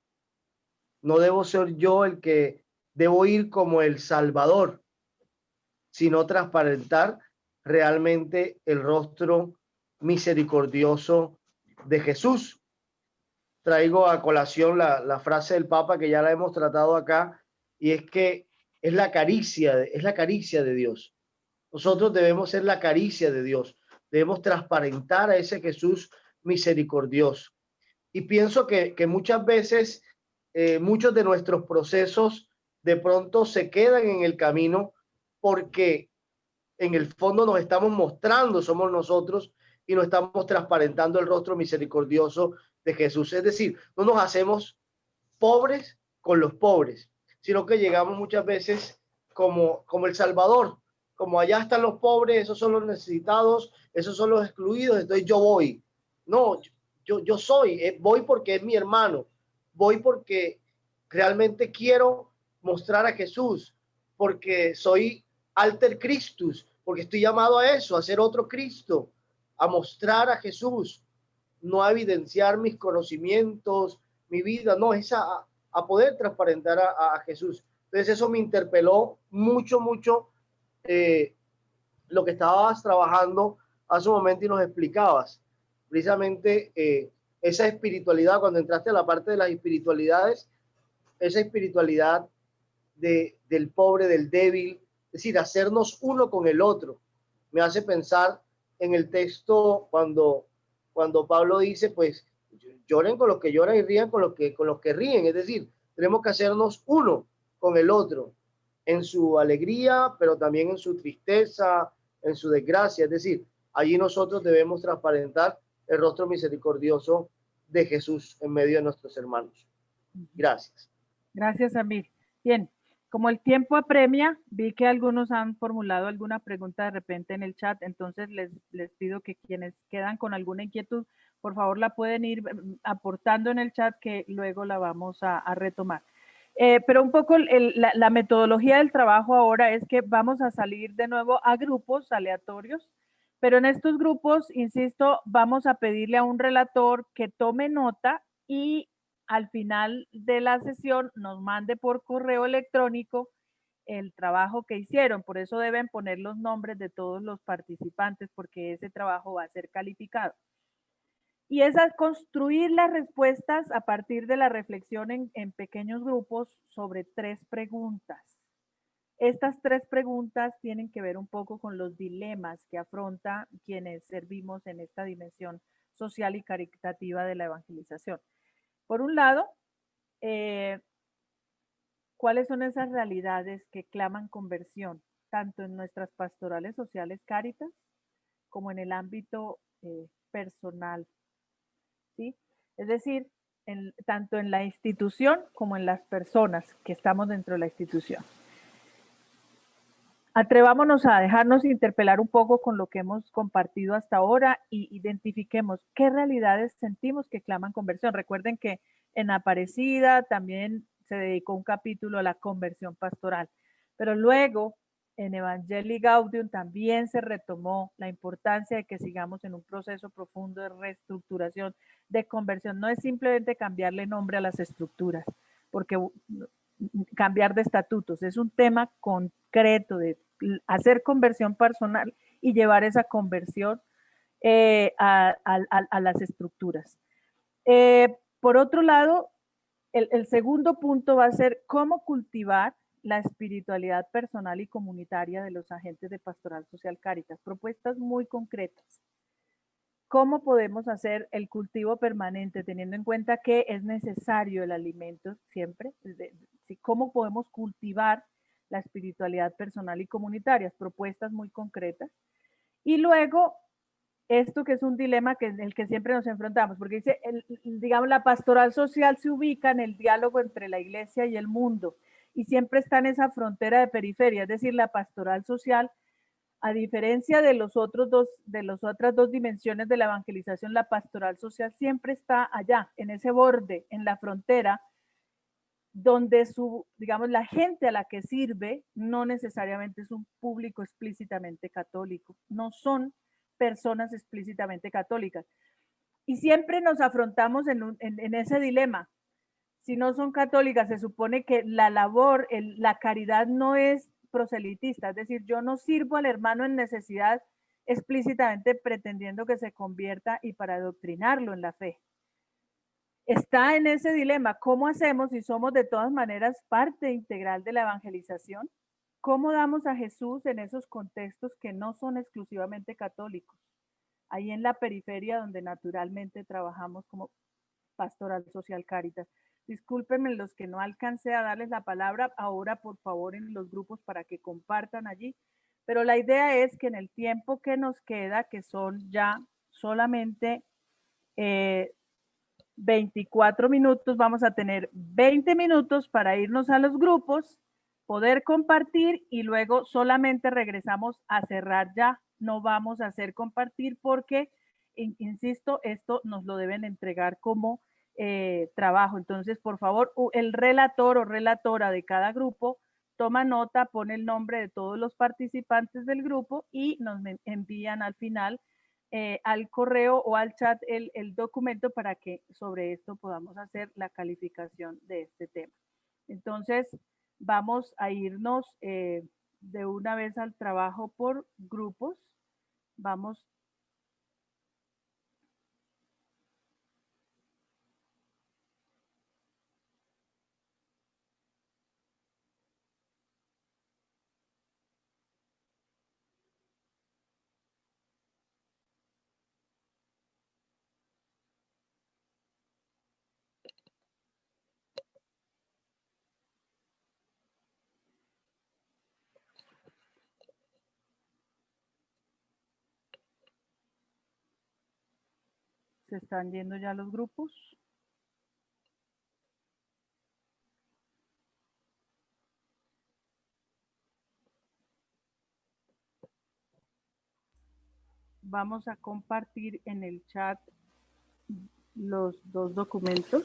No debo ser yo el que debo ir como el Salvador, sino transparentar realmente el rostro misericordioso de Jesús. Traigo a colación la frase del Papa que ya la hemos tratado acá, y es que es la caricia de Dios. Nosotros debemos ser la caricia de Dios. Debemos transparentar a ese Jesús misericordioso. Y pienso que muchas veces muchos de nuestros procesos de pronto se quedan en el camino porque en el fondo nos estamos mostrando, somos nosotros, y no estamos transparentando el rostro misericordioso de Jesús. Es decir, no nos hacemos pobres con los pobres, sino que llegamos muchas veces como el Salvador, como allá están los pobres, esos son los necesitados, esos son los excluidos, entonces yo voy. No, yo voy porque es mi hermano, voy porque realmente quiero mostrar a Jesús, porque soy alter Christus, porque estoy llamado a eso, a ser otro Cristo, a mostrar a Jesús, no a evidenciar mis conocimientos, mi vida, no, es a poder transparentar a Jesús. Entonces eso me interpeló mucho lo que estabas trabajando hace un momento y nos explicabas. Precisamente esa espiritualidad, cuando entraste a la parte de las espiritualidades, esa espiritualidad del pobre, del débil, es decir, hacernos uno con el otro. Me hace pensar en el texto cuando Pablo dice, pues, lloren con los que lloran y rían con los que ríen. Es decir, tenemos que hacernos uno con el otro en su alegría, pero también en su tristeza, en su desgracia. Es decir, allí nosotros debemos transparentar el rostro misericordioso de Jesús en medio de nuestros hermanos. Gracias. Gracias, Amir. Bien, como el tiempo apremia, vi que algunos han formulado alguna pregunta de repente en el chat, entonces les pido que quienes quedan con alguna inquietud, por favor la pueden ir aportando en el chat, que luego la vamos a retomar. Pero un poco la metodología del trabajo ahora es que vamos a salir de nuevo a grupos aleatorios, pero en estos grupos, insisto, vamos a pedirle a un relator que tome nota y al final de la sesión nos mande por correo electrónico el trabajo que hicieron. Por eso deben poner los nombres de todos los participantes, porque ese trabajo va a ser calificado. Y es a construir las respuestas a partir de la reflexión en pequeños grupos sobre 3 preguntas. Estas 3 preguntas tienen que ver un poco con los dilemas que afronta quienes servimos en esta dimensión social y caritativa de la evangelización. Por un lado, ¿cuáles son esas realidades que claman conversión, tanto en nuestras pastorales sociales Cáritas como en el ámbito personal? ¿Sí? Es decir, tanto en la institución como en las personas que estamos dentro de la institución. Atrevámonos a dejarnos interpelar un poco con lo que hemos compartido hasta ahora y identifiquemos qué realidades sentimos que claman conversión. Recuerden que en Aparecida también se dedicó un capítulo a la conversión pastoral, pero luego en Evangelii Gaudium también se retomó la importancia de que sigamos en un proceso profundo de reestructuración, de conversión. No es simplemente cambiarle nombre a las estructuras, porque cambiar de estatutos, es un tema concreto de hacer conversión personal y llevar esa conversión a las estructuras. Por otro lado, el segundo punto va a ser cómo cultivar la espiritualidad personal y comunitaria de los agentes de Pastoral Social Cáritas. Propuestas muy concretas. ¿Cómo podemos hacer el cultivo permanente teniendo en cuenta que es necesario el alimento siempre? ¿Cómo podemos cultivar la espiritualidad personal y comunitaria? Propuestas muy concretas. Y luego, esto que es un dilema en el que siempre nos enfrentamos, porque dice, digamos, la pastoral social se ubica en el diálogo entre la iglesia y el mundo, y siempre está en esa frontera de periferia, es decir, la pastoral social, a diferencia de las otras dos dimensiones de la evangelización, la pastoral social siempre está allá, en ese borde, en la frontera, donde digamos, la gente a la que sirve no necesariamente es un público explícitamente católico, no son personas explícitamente católicas. Y siempre nos afrontamos en ese dilema. Si no son católicas, se supone que la labor, la caridad no es proselitista, es decir, yo no sirvo al hermano en necesidad explícitamente pretendiendo que se convierta y para adoctrinarlo en la fe. Está en ese dilema, ¿cómo hacemos si somos de todas maneras parte integral de la evangelización? ¿Cómo damos a Jesús en esos contextos que no son exclusivamente católicos? Ahí en la periferia donde naturalmente trabajamos como Pastoral Social Cáritas. Discúlpenme los que no alcancé a darles la palabra ahora, por favor, en los grupos para que compartan allí. Pero la idea es que en el tiempo que nos queda, que son ya solamente 24 minutos, vamos a tener 20 minutos para irnos a los grupos, poder compartir y luego solamente regresamos a cerrar ya. No vamos a hacer compartir porque, insisto, esto nos lo deben entregar como trabajo. Entonces, por favor, el relator o relatora de cada grupo toma nota, pone el nombre de todos los participantes del grupo y nos envían al final al correo o al chat el documento para que sobre esto podamos hacer la calificación de este tema. Entonces, vamos a irnos de una vez al trabajo por grupos. Vamos. ¿Se están yendo ya los grupos? Vamos a compartir en el chat los dos documentos.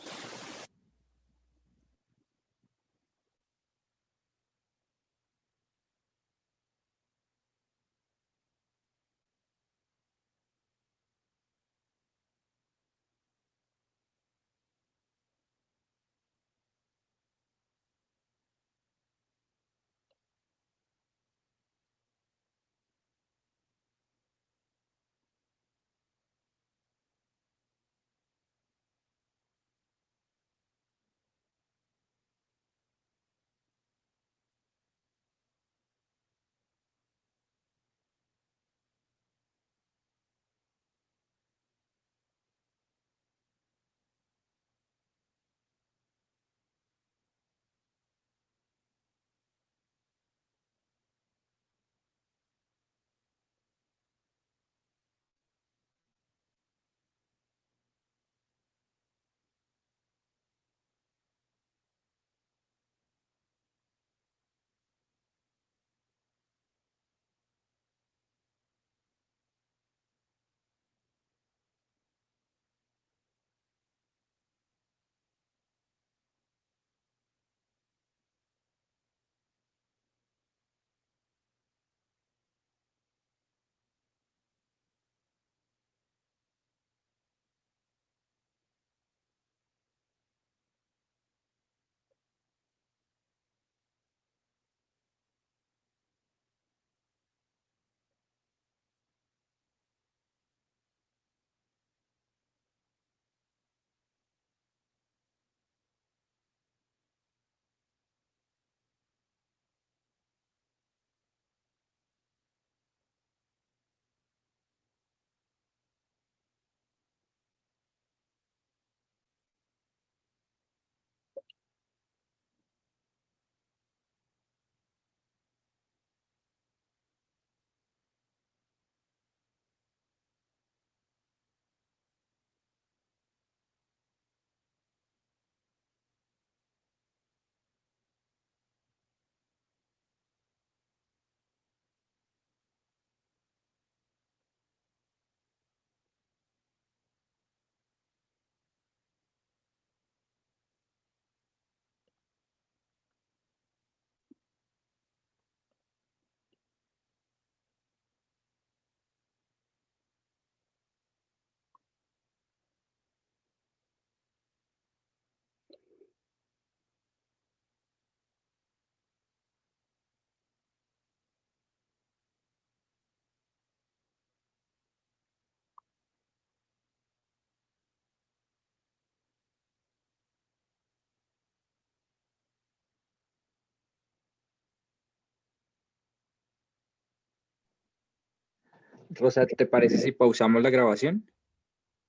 Rosa, ¿te parece si pausamos la grabación?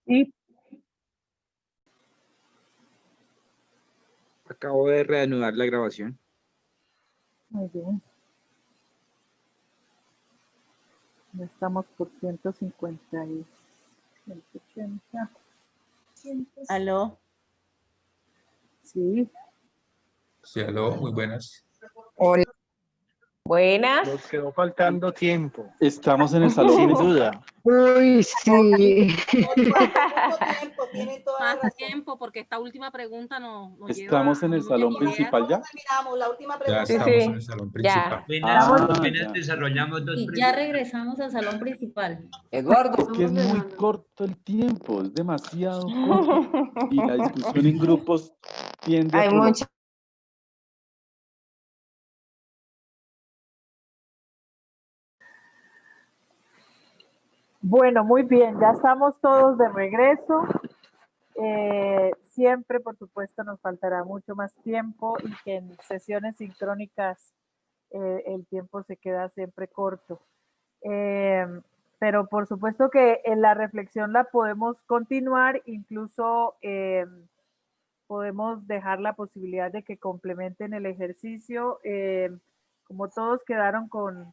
Sí. Acabo de reanudar la grabación. Muy bien. Ya estamos por 150 y 180. ¿Aló? Sí. Sí, aló, muy buenas. Hola. Buenas. Nos quedó faltando tiempo. Estamos en el salón Sin principal. duda. Uy, sí. Tienen toda más tiempo porque esta última pregunta nos Estamos en el salón principal ya. terminamos la última Ya pregunta. estamos en el salón principal. Apenas desarrollamos dos Y ya regresamos al salón principal. Eduardo. Es que es muy corto el tiempo, es demasiado corto. Y la discusión en grupos tiende a Hay mucha Bueno, muy bien, ya estamos todos de regreso. Siempre, por supuesto, nos faltará mucho más tiempo y que en sesiones sincrónicas el tiempo se queda siempre corto. Pero por supuesto que en la reflexión la podemos continuar, incluso podemos dejar la posibilidad de que complementen el ejercicio. Como todos quedaron con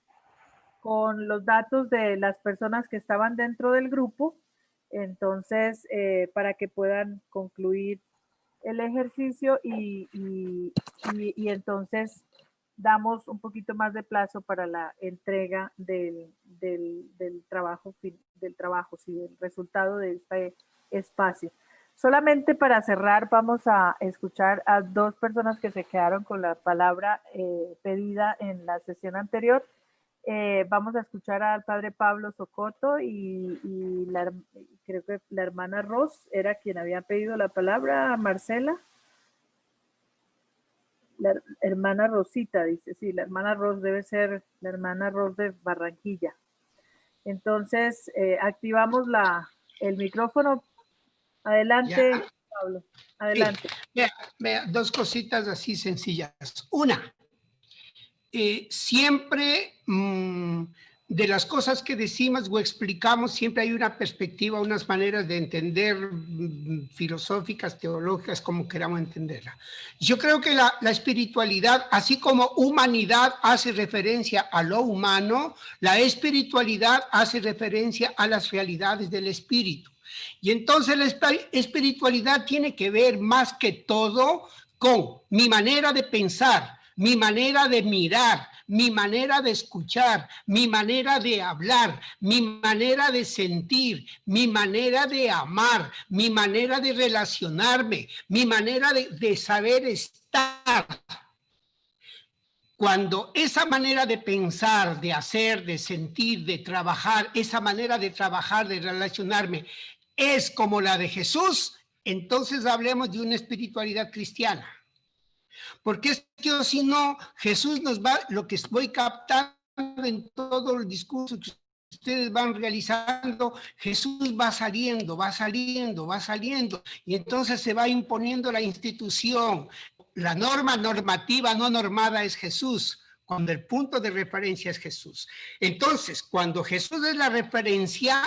los datos de las personas que estaban dentro del grupo, entonces para que puedan concluir el ejercicio y entonces damos un poquito más de plazo para la entrega del trabajo, del resultado de este espacio. Solamente para cerrar, vamos a escuchar a dos personas que se quedaron con la palabra pedida en la sesión anterior. Vamos a escuchar al padre Pablo Socoto y creo que la hermana Ros era quien había pedido la palabra, Marcela. La hermana Rosita, dice, sí, la hermana Ros debe ser la hermana Ros de Barranquilla. Entonces, activamos el micrófono. Adelante, Ya. Pablo, adelante. Sí. Vea, dos cositas así sencillas. Una, siempre de las cosas que decimos o explicamos, siempre hay una perspectiva, unas maneras de entender filosóficas, teológicas, como queramos entenderla. Yo creo que la espiritualidad, así como humanidad hace referencia a lo humano, la espiritualidad hace referencia a las realidades del espíritu. Y entonces la espiritualidad tiene que ver más que todo con mi manera de pensar, mi manera de mirar, mi manera de escuchar, mi manera de hablar, mi manera de sentir, mi manera de amar, mi manera de relacionarme, mi manera de saber estar. Cuando esa manera de pensar, de hacer, de sentir, de trabajar, esa manera de trabajar, de relacionarme, es como la de Jesús, entonces hablemos de una espiritualidad cristiana. Porque es que si no, Jesús nos va, lo que voy captando en todo el discurso que ustedes van realizando, Jesús va saliendo, va saliendo, va saliendo, y entonces se va imponiendo la institución. La norma normativa no normada es Jesús, cuando el punto de referencia es Jesús. Entonces, cuando Jesús es la referencia,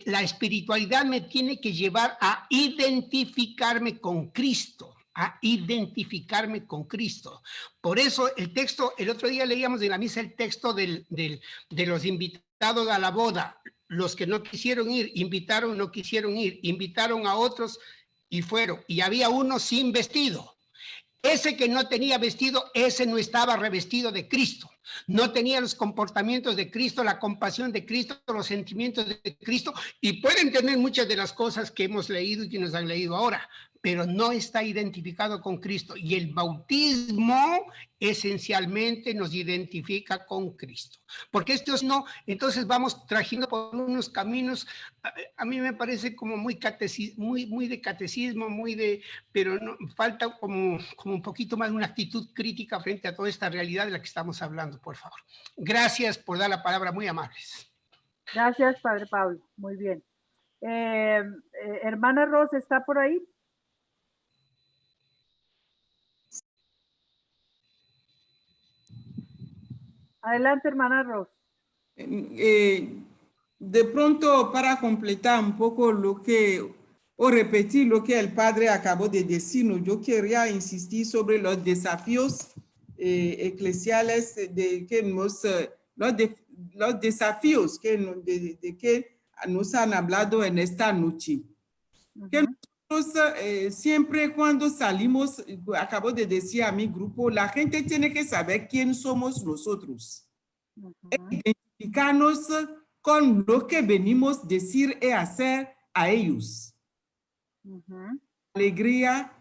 la espiritualidad me tiene que llevar a identificarme con Cristo, a identificarme con Cristo. Por eso el texto, el otro día leíamos en la misa el texto de los invitados a la boda. Los que no quisieron ir, invitaron, no quisieron ir, invitaron a otros y fueron. Y había uno sin vestido. Ese que no tenía vestido, ese no estaba revestido de Cristo. No tenía los comportamientos de Cristo, la compasión de Cristo, los sentimientos de Cristo, y pueden tener muchas de las cosas que hemos leído y que nos han leído ahora, pero no está identificado con Cristo. Y el bautismo esencialmente nos identifica con Cristo. Porque estos no, entonces vamos trayendo por unos caminos, a mí me parece como muy de catecismo, pero no, falta como un poquito más una actitud crítica frente a toda esta realidad de la que estamos hablando, por favor. Gracias por dar la palabra, muy amables. Gracias, padre Pablo, muy bien. Hermana Ros, ¿está por ahí? Adelante, hermana Ros. De pronto, para completar un poco o repetir lo que el padre acabó de decirnos, yo quería insistir sobre los desafíos eclesiales los desafíos de que nos han hablado en esta noche. Que nosotros siempre cuando salimos, acabo de decir a mi grupo, la gente tiene que saber quién somos nosotros. Identificarnos con lo que venimos a decir y hacer a ellos. Alegría,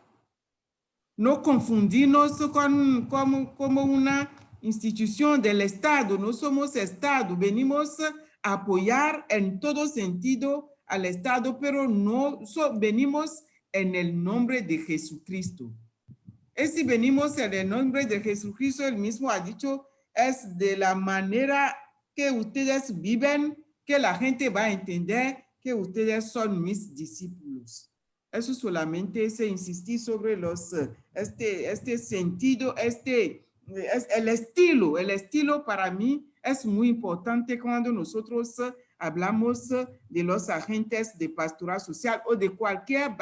no confundirnos como una institución del Estado. No somos Estado, venimos a apoyar en todo sentido al Estado, pero no venimos en el nombre de Jesucristo. Y si venimos en el nombre de Jesucristo, él mismo ha dicho, es de la manera que ustedes viven que la gente va a entender que ustedes son mis discípulos. Eso solamente es insistir sobre los, este sentido, el estilo para mí es muy importante cuando nosotros hablamos de los agentes de pastoral social o de cualquier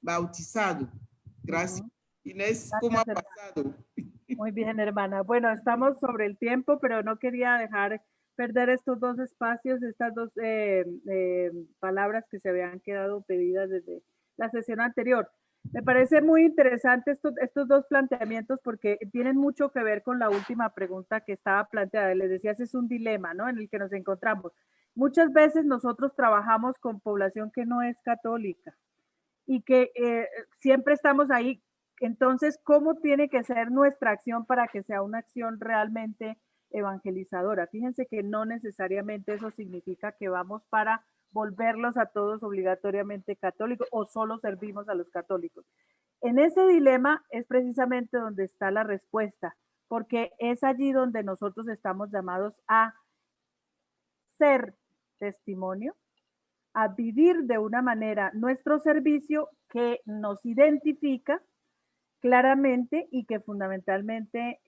bautizado. Gracias. Inés, ¿cómo ha pasado? Muy bien, hermana. Bueno, estamos sobre el tiempo, pero no quería dejar perder estos dos espacios, estas dos palabras que se habían quedado pedidas desde la sesión anterior. Me parece muy interesante estos dos planteamientos porque tienen mucho que ver con la última pregunta que estaba planteada. Les decía, ese es un dilema, ¿no?, en el que nos encontramos. Muchas veces nosotros trabajamos con población que no es católica y que siempre estamos ahí. Entonces, ¿cómo tiene que ser nuestra acción para que sea una acción realmente evangelizadora? Fíjense que no necesariamente eso significa que vamos para volverlos a todos obligatoriamente católicos o solo servimos a los católicos. En ese dilema es precisamente donde está la respuesta, porque es allí donde nosotros estamos llamados a ser testimonio, a vivir de una manera nuestro servicio que nos identifica claramente y que fundamentalmente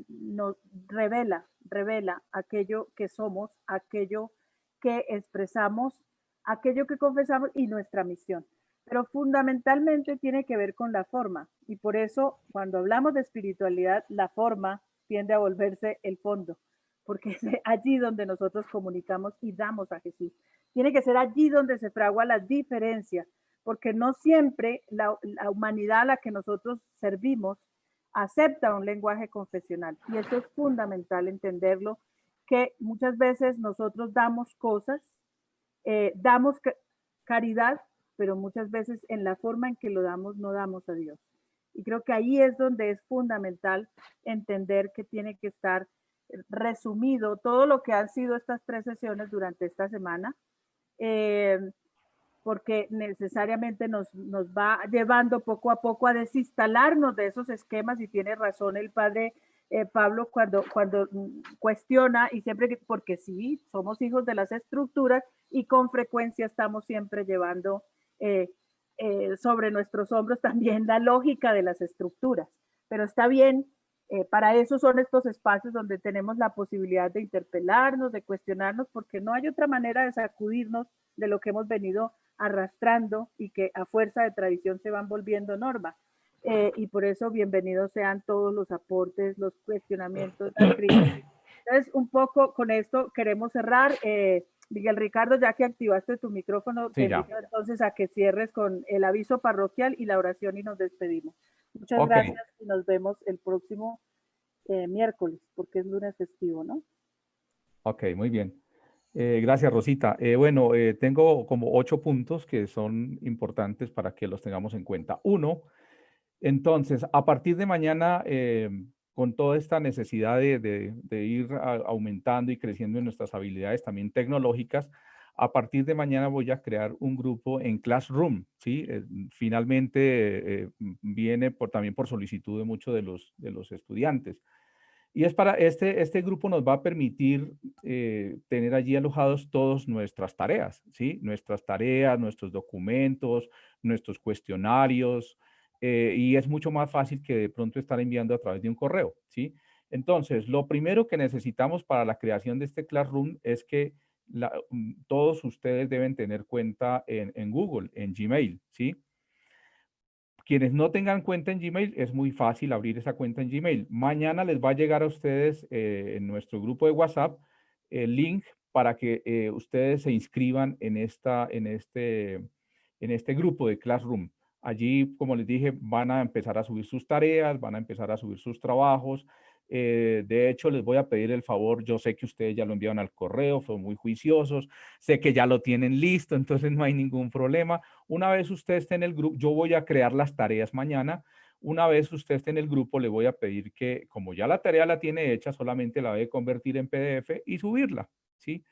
nos revela aquello que somos, aquello que expresamos, aquello que confesamos y nuestra misión. Pero fundamentalmente tiene que ver con la forma y por eso cuando hablamos de espiritualidad, la forma tiende a volverse el fondo, porque es allí donde nosotros comunicamos y damos a Jesús. Tiene que ser allí donde se fragua la diferencia, porque no siempre la humanidad a la que nosotros servimos acepta un lenguaje confesional. Y eso es fundamental entenderlo, que muchas veces nosotros damos cosas, damos caridad, pero muchas veces en la forma en que lo damos, no damos a Dios. Y creo que ahí es donde es fundamental entender que tiene que estar resumido todo lo que han sido estas 3 sesiones durante esta semana, porque necesariamente nos va llevando poco a poco a desinstalarnos de esos esquemas, y tiene razón el padre Pablo cuando cuestiona, y siempre porque sí, somos hijos de las estructuras y con frecuencia estamos siempre llevando sobre nuestros hombros también la lógica de las estructuras, pero está bien, para eso son estos espacios donde tenemos la posibilidad de interpelarnos, de cuestionarnos, porque no hay otra manera de sacudirnos de lo que hemos venido arrastrando y que a fuerza de tradición se van volviendo norma. Y por eso bienvenidos sean todos los aportes, los cuestionamientos, las críticas. Entonces, un poco con esto queremos cerrar. Miguel Ricardo, ya que activaste tu micrófono, sí, te invito entonces a que cierres con el aviso parroquial y la oración y nos despedimos. Muchas Okay. gracias y nos vemos el próximo miércoles, porque es lunes festivo, ¿no? Ok, muy bien. Gracias, Rosita. Bueno, tengo como 8 puntos que son importantes para que los tengamos en cuenta. Uno, entonces, a partir de mañana, con toda esta necesidad de ir aumentando y creciendo en nuestras habilidades también tecnológicas, a partir de mañana voy a crear un grupo en Classroom, ¿sí? Finalmente viene también por solicitud de muchos de los estudiantes. Y es para este grupo nos va a permitir tener allí alojados todas nuestras tareas, ¿sí? Nuestras tareas, nuestros documentos, nuestros cuestionarios, y es mucho más fácil que de pronto estar enviando a través de un correo, ¿sí? Entonces, lo primero que necesitamos para la creación de este Classroom es que todos ustedes deben tener cuenta en Google, en Gmail, ¿sí? Quienes no tengan cuenta en Gmail, es muy fácil abrir esa cuenta en Gmail. Mañana les va a llegar a ustedes en nuestro grupo de WhatsApp el link para que ustedes se inscriban en este grupo de Classroom. Allí, como les dije, van a empezar a subir sus tareas, van a empezar a subir sus trabajos. De hecho, les voy a pedir el favor, yo sé que ustedes ya lo enviaron al correo, fueron muy juiciosos, sé que ya lo tienen listo, entonces no hay ningún problema. Una vez usted esté en el grupo, yo voy a crear las tareas mañana. Una vez usted esté en el grupo, le voy a pedir que, como ya la tarea la tiene hecha, solamente la debe convertir en PDF y subirla, ¿sí?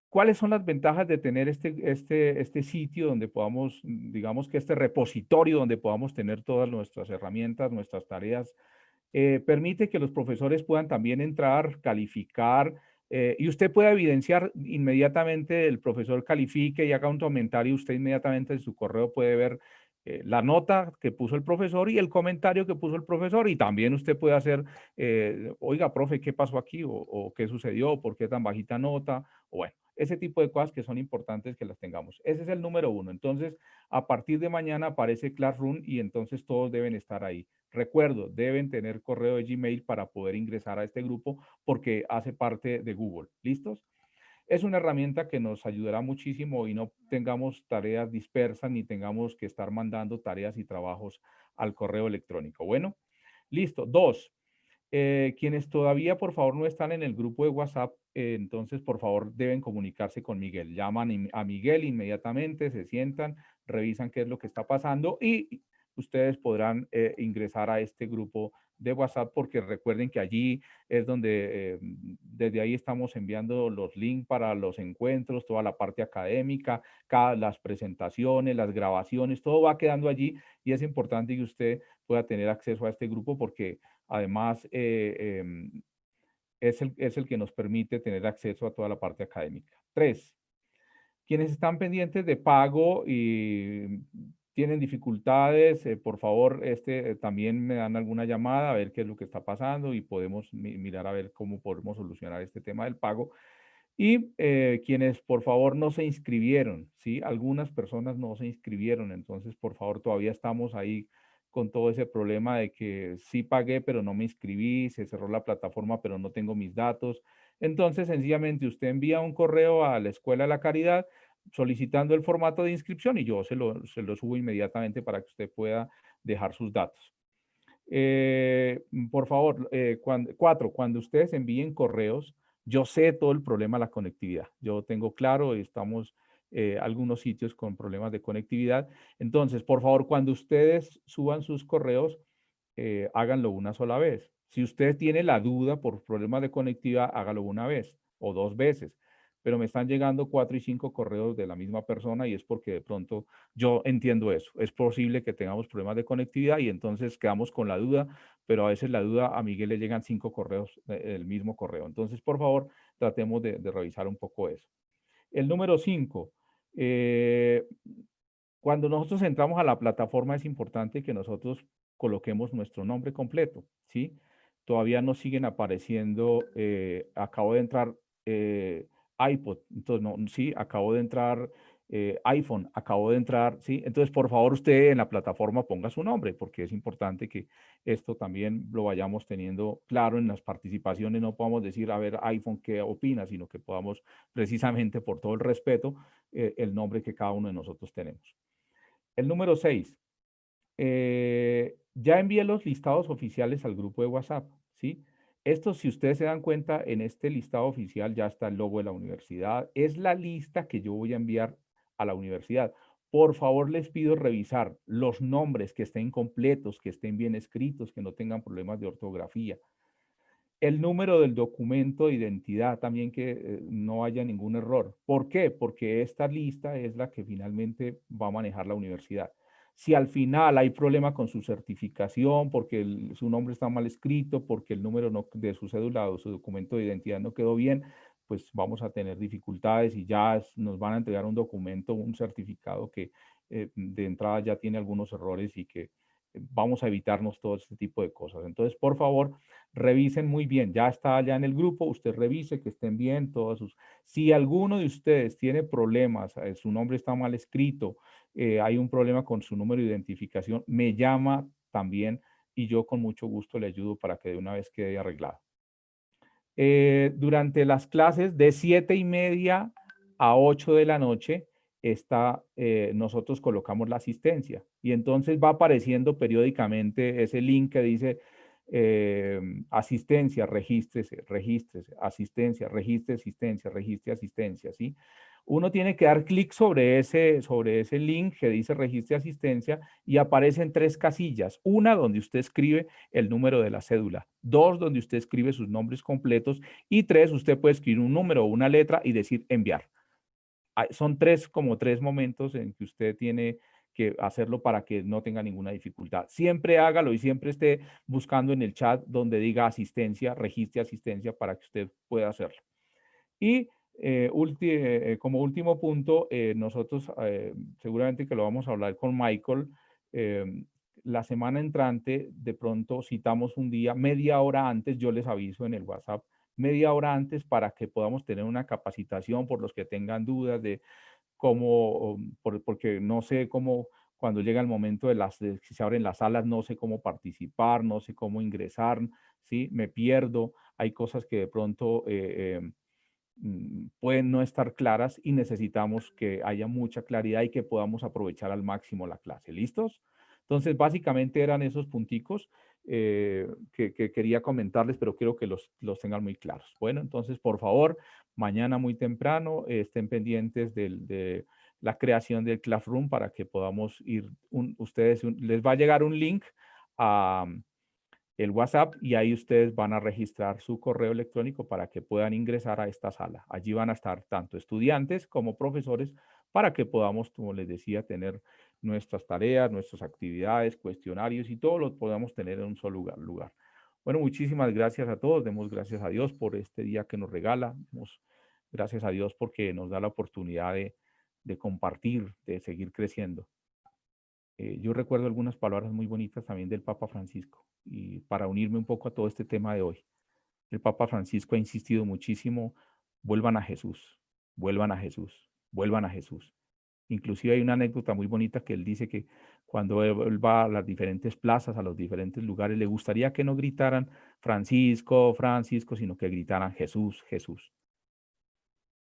¿Cuáles son las ventajas de tener este sitio donde podamos, digamos que este repositorio donde podamos tener todas nuestras herramientas, nuestras tareas? Permite que los profesores puedan también entrar, calificar, Y usted puede evidenciar inmediatamente, el profesor califique y haga un comentario, usted inmediatamente en su correo puede ver la nota que puso el profesor y el comentario que puso el profesor, y también usted puede hacer, oiga, profe, ¿qué pasó aquí? O ¿qué sucedió? ¿Por qué tan bajita nota? O bueno, ese tipo de cosas que son importantes que las tengamos. Ese es el número 1. Entonces, a partir de mañana aparece Classroom y entonces todos deben estar ahí. Recuerdo, deben tener correo de Gmail para poder ingresar a este grupo porque hace parte de Google. ¿Listos? Es una herramienta que nos ayudará muchísimo y no tengamos tareas dispersas ni tengamos que estar mandando tareas y trabajos al correo electrónico. Bueno, listo. 2. Quienes todavía, por favor, no están en el grupo de WhatsApp, entonces, por favor, deben comunicarse con Miguel. Llaman a Miguel inmediatamente, se sientan, revisan qué es lo que está pasando y ustedes podrán ingresar a este grupo de WhatsApp, porque recuerden que allí es donde desde ahí estamos enviando los links para los encuentros, toda la parte académica, las presentaciones, las grabaciones, todo va quedando allí y es importante que usted pueda tener acceso a este grupo porque además es el que nos permite tener acceso a toda la parte académica. 3. Quienes están pendientes de pago y tienen dificultades, por favor, también me dan alguna llamada a ver qué es lo que está pasando y podemos mirar a ver cómo podemos solucionar este tema del pago. Y quienes, por favor, no se inscribieron, ¿sí? Algunas personas no se inscribieron, entonces, por favor, todavía estamos ahí con todo ese problema de que sí pagué, pero no me inscribí, se cerró la plataforma, pero no tengo mis datos. Entonces, sencillamente, usted envía un correo a la Escuela de la Caridad solicitando el formato de inscripción y yo se lo subo inmediatamente para que usted pueda dejar sus datos. Por favor, 4, cuando ustedes envíen correos, yo sé todo el problema de la conectividad. Yo tengo claro, estamos algunos sitios con problemas de conectividad. Entonces, por favor, cuando ustedes suban sus correos, háganlo una sola vez. Si usted tiene la duda por problemas de conectividad, hágalo una vez o 2 veces. Pero me están llegando 4 y 5 correos de la misma persona y es porque de pronto yo entiendo eso. Es posible que tengamos problemas de conectividad y entonces quedamos con la duda, pero a veces la duda a Miguel le llegan 5 correos del mismo correo. Entonces, por favor, tratemos de revisar un poco eso. El número 5. Cuando nosotros entramos a la plataforma es importante que nosotros coloquemos nuestro nombre completo, ¿sí? Todavía nos siguen apareciendo, acabo de entrar iPod, entonces no, sí, acabo de entrar iPhone, acabo de entrar, ¿sí? Entonces, por favor, usted en la plataforma ponga su nombre, porque es importante que esto también lo vayamos teniendo claro en las participaciones, no podamos decir, a ver, iPhone, ¿qué opina? Sino que podamos, precisamente por todo el respeto, el nombre que cada uno de nosotros tenemos. El número 6. Ya envié los listados oficiales al grupo de WhatsApp, ¿sí? Esto, si ustedes se dan cuenta, en este listado oficial ya está el logo de la universidad. Es la lista que yo voy a enviar a la universidad. Por favor, les pido revisar los nombres que estén completos, que estén bien escritos, que no tengan problemas de ortografía. El número del documento de identidad también, que no haya ningún error. ¿Por qué? Porque esta lista es la que finalmente va a manejar la universidad. Si al final hay problema con su certificación, porque su nombre está mal escrito, porque el número de su cédula o su documento de identidad no quedó bien, pues vamos a tener dificultades y ya nos van a entregar un documento, un certificado que de entrada ya tiene algunos errores y que vamos a evitarnos todo este tipo de cosas. Entonces, por favor, revisen muy bien. Ya está allá en el grupo, usted revise que estén bien todos sus... Si alguno de ustedes tiene problemas, su nombre está mal escrito, hay un problema con su número de identificación, me llama también y yo con mucho gusto le ayudo para que de una vez quede arreglado. Durante las clases de 7:30 a 8 de la noche, nosotros colocamos la asistencia y entonces va apareciendo periódicamente ese link que dice asistencia, regístrese, regístrese, asistencia, registre asistencia, registre asistencia, ¿sí? Uno tiene que dar clic sobre ese link que dice registre asistencia y aparecen 3 casillas. Una donde usted escribe el número de la cédula, 2 donde usted escribe sus nombres completos y 3 usted puede escribir un número o una letra y decir enviar. Son 3 momentos en que usted tiene que hacerlo para que no tenga ninguna dificultad. Siempre hágalo y siempre esté buscando en el chat donde diga asistencia, registre asistencia para que usted pueda hacerlo. Y como último punto, nosotros seguramente que lo vamos a hablar con Michael, la semana entrante de pronto citamos un día, media hora antes, yo les aviso en el WhatsApp, media hora antes para que podamos tener una capacitación por los que tengan dudas de cómo, porque no sé cómo, cuando llega el momento de que se abren las salas, no sé cómo participar, no sé cómo ingresar, ¿sí? Me pierdo, hay cosas que de pronto pueden no estar claras y necesitamos que haya mucha claridad y que podamos aprovechar al máximo la clase. ¿Listos? Entonces, básicamente eran esos punticos que quería comentarles, pero quiero que los tengan muy claros. Bueno, entonces, por favor, mañana muy temprano estén pendientes de la creación del Classroom para que podamos ir, les va a llegar un link a el WhatsApp y ahí ustedes van a registrar su correo electrónico para que puedan ingresar a esta sala. Allí van a estar tanto estudiantes como profesores para que podamos, como les decía, tener nuestras tareas, nuestras actividades, cuestionarios y todo lo podamos tener en un solo lugar. Bueno, muchísimas gracias a todos. Demos gracias a Dios por este día que nos regala. Demos gracias a Dios porque nos da la oportunidad de compartir, de seguir creciendo. Yo recuerdo algunas palabras muy bonitas también del Papa Francisco y para unirme un poco a todo este tema de hoy. El Papa Francisco ha insistido muchísimo, vuelvan a Jesús, vuelvan a Jesús, vuelvan a Jesús. Inclusive hay una anécdota muy bonita que él dice que cuando él va a las diferentes plazas, a los diferentes lugares, le gustaría que no gritaran Francisco, Francisco, sino que gritaran Jesús, Jesús.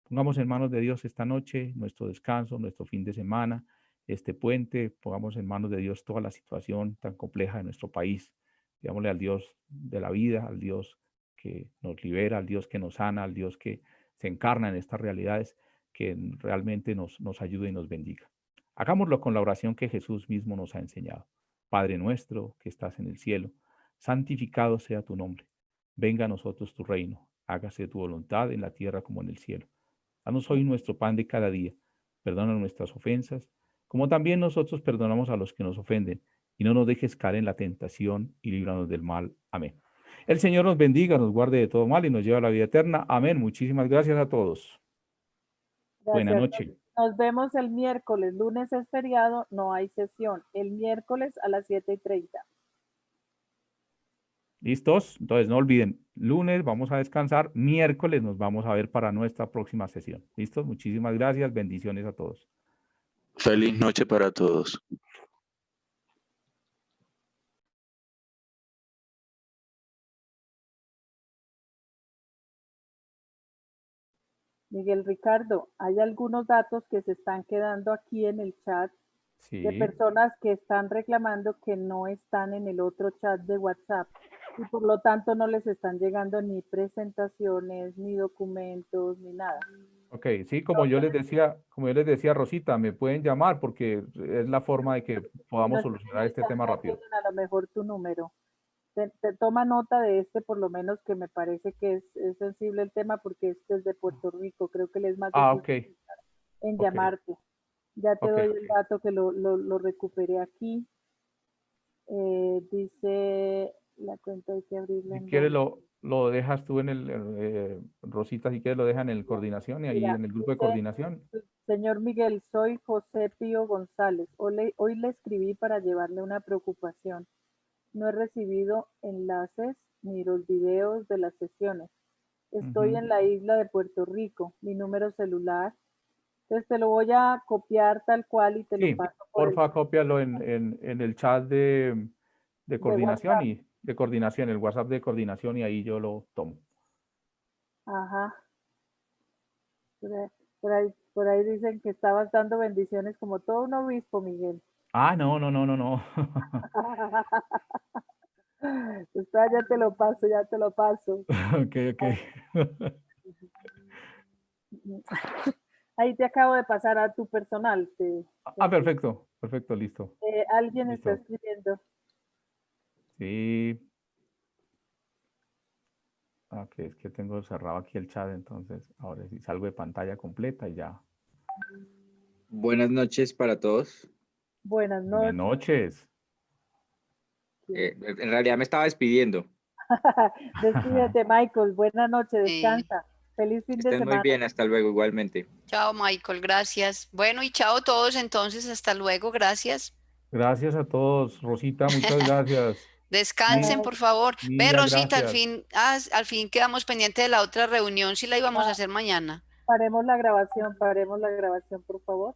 Pongamos en manos de Dios esta noche nuestro descanso, nuestro fin de semana, este puente, pongamos en manos de Dios toda la situación tan compleja de nuestro país. Digámosle al Dios de la vida, al Dios que nos libera, al Dios que nos sana, al Dios que se encarna en estas realidades, que realmente nos ayude y nos bendiga. Hagámoslo con la oración que Jesús mismo nos ha enseñado. Padre nuestro que estás en el cielo, santificado sea tu nombre. Venga a nosotros tu reino. Hágase tu voluntad en la tierra como en el cielo. Danos hoy nuestro pan de cada día. Perdona nuestras ofensas, como también nosotros perdonamos a los que nos ofenden. Y no nos dejes caer en la tentación y líbranos del mal. Amén. El Señor nos bendiga, nos guarde de todo mal y nos lleve a la vida eterna. Amén. Muchísimas gracias a todos. Buenas noches. Nos vemos el miércoles. Lunes es feriado, no hay sesión. El miércoles a las 7:30. ¿Listos? Entonces no olviden, lunes vamos a descansar, miércoles nos vamos a ver para nuestra próxima sesión. ¿Listos? Muchísimas gracias, bendiciones a todos. Feliz noche para todos. Miguel Ricardo, hay algunos datos que se están quedando aquí en el chat de personas que están reclamando que no están en el otro chat de WhatsApp y por lo tanto no les están llegando ni presentaciones, ni documentos, ni nada. Ok, sí, como yo les decía, Rosita, me pueden llamar porque es la forma de que podamos solucionar este tema rápido. A lo mejor tu número. Te toma nota de este, por lo menos, que me parece que es sensible el tema porque este es de Puerto Rico. Creo que le es más difícil en llamarte. Ya te doy el dato que lo recuperé aquí. Dice la cuenta, hay que abrirla. Si quieres lo dejas tú en el, Rosita, si quieres lo dejan en el coordinación y ahí en el grupo de coordinación. Señor Miguel, soy José Pío González. Hoy le escribí para llevarle una preocupación. No he recibido enlaces ni los videos de las sesiones. Estoy en la isla de Puerto Rico, mi número celular. Entonces te lo voy a copiar tal cual y te lo paso. Porfa, cópialo en el chat de coordinación y de coordinación, el WhatsApp de coordinación y ahí yo lo tomo. Ajá. Por ahí dicen que estabas dando bendiciones como todo un obispo, Miguel. Ah, no. Ya te lo paso. Ok. Ahí te acabo de pasar a tu personal. Perfecto, listo. Alguien está escribiendo. Sí. Ok, es que tengo cerrado aquí el chat, entonces ahora sí salgo de pantalla completa y ya. Buenas noches para todos. Buenas noches. Buenas noches. En realidad me estaba despidiendo. Despídete, Michael. Buenas noches, descansa. Feliz fin de Estén semana. muy bien, hasta luego igualmente. Chao, Michael, gracias. Bueno, y chao a todos entonces, hasta luego, gracias. Gracias a todos. Rosita, muchas gracias. Descansen, por favor. Ve, Nidia, Rosita, gracias. al fin quedamos pendientes de la otra reunión, si la íbamos a hacer mañana. Paremos la grabación, por favor.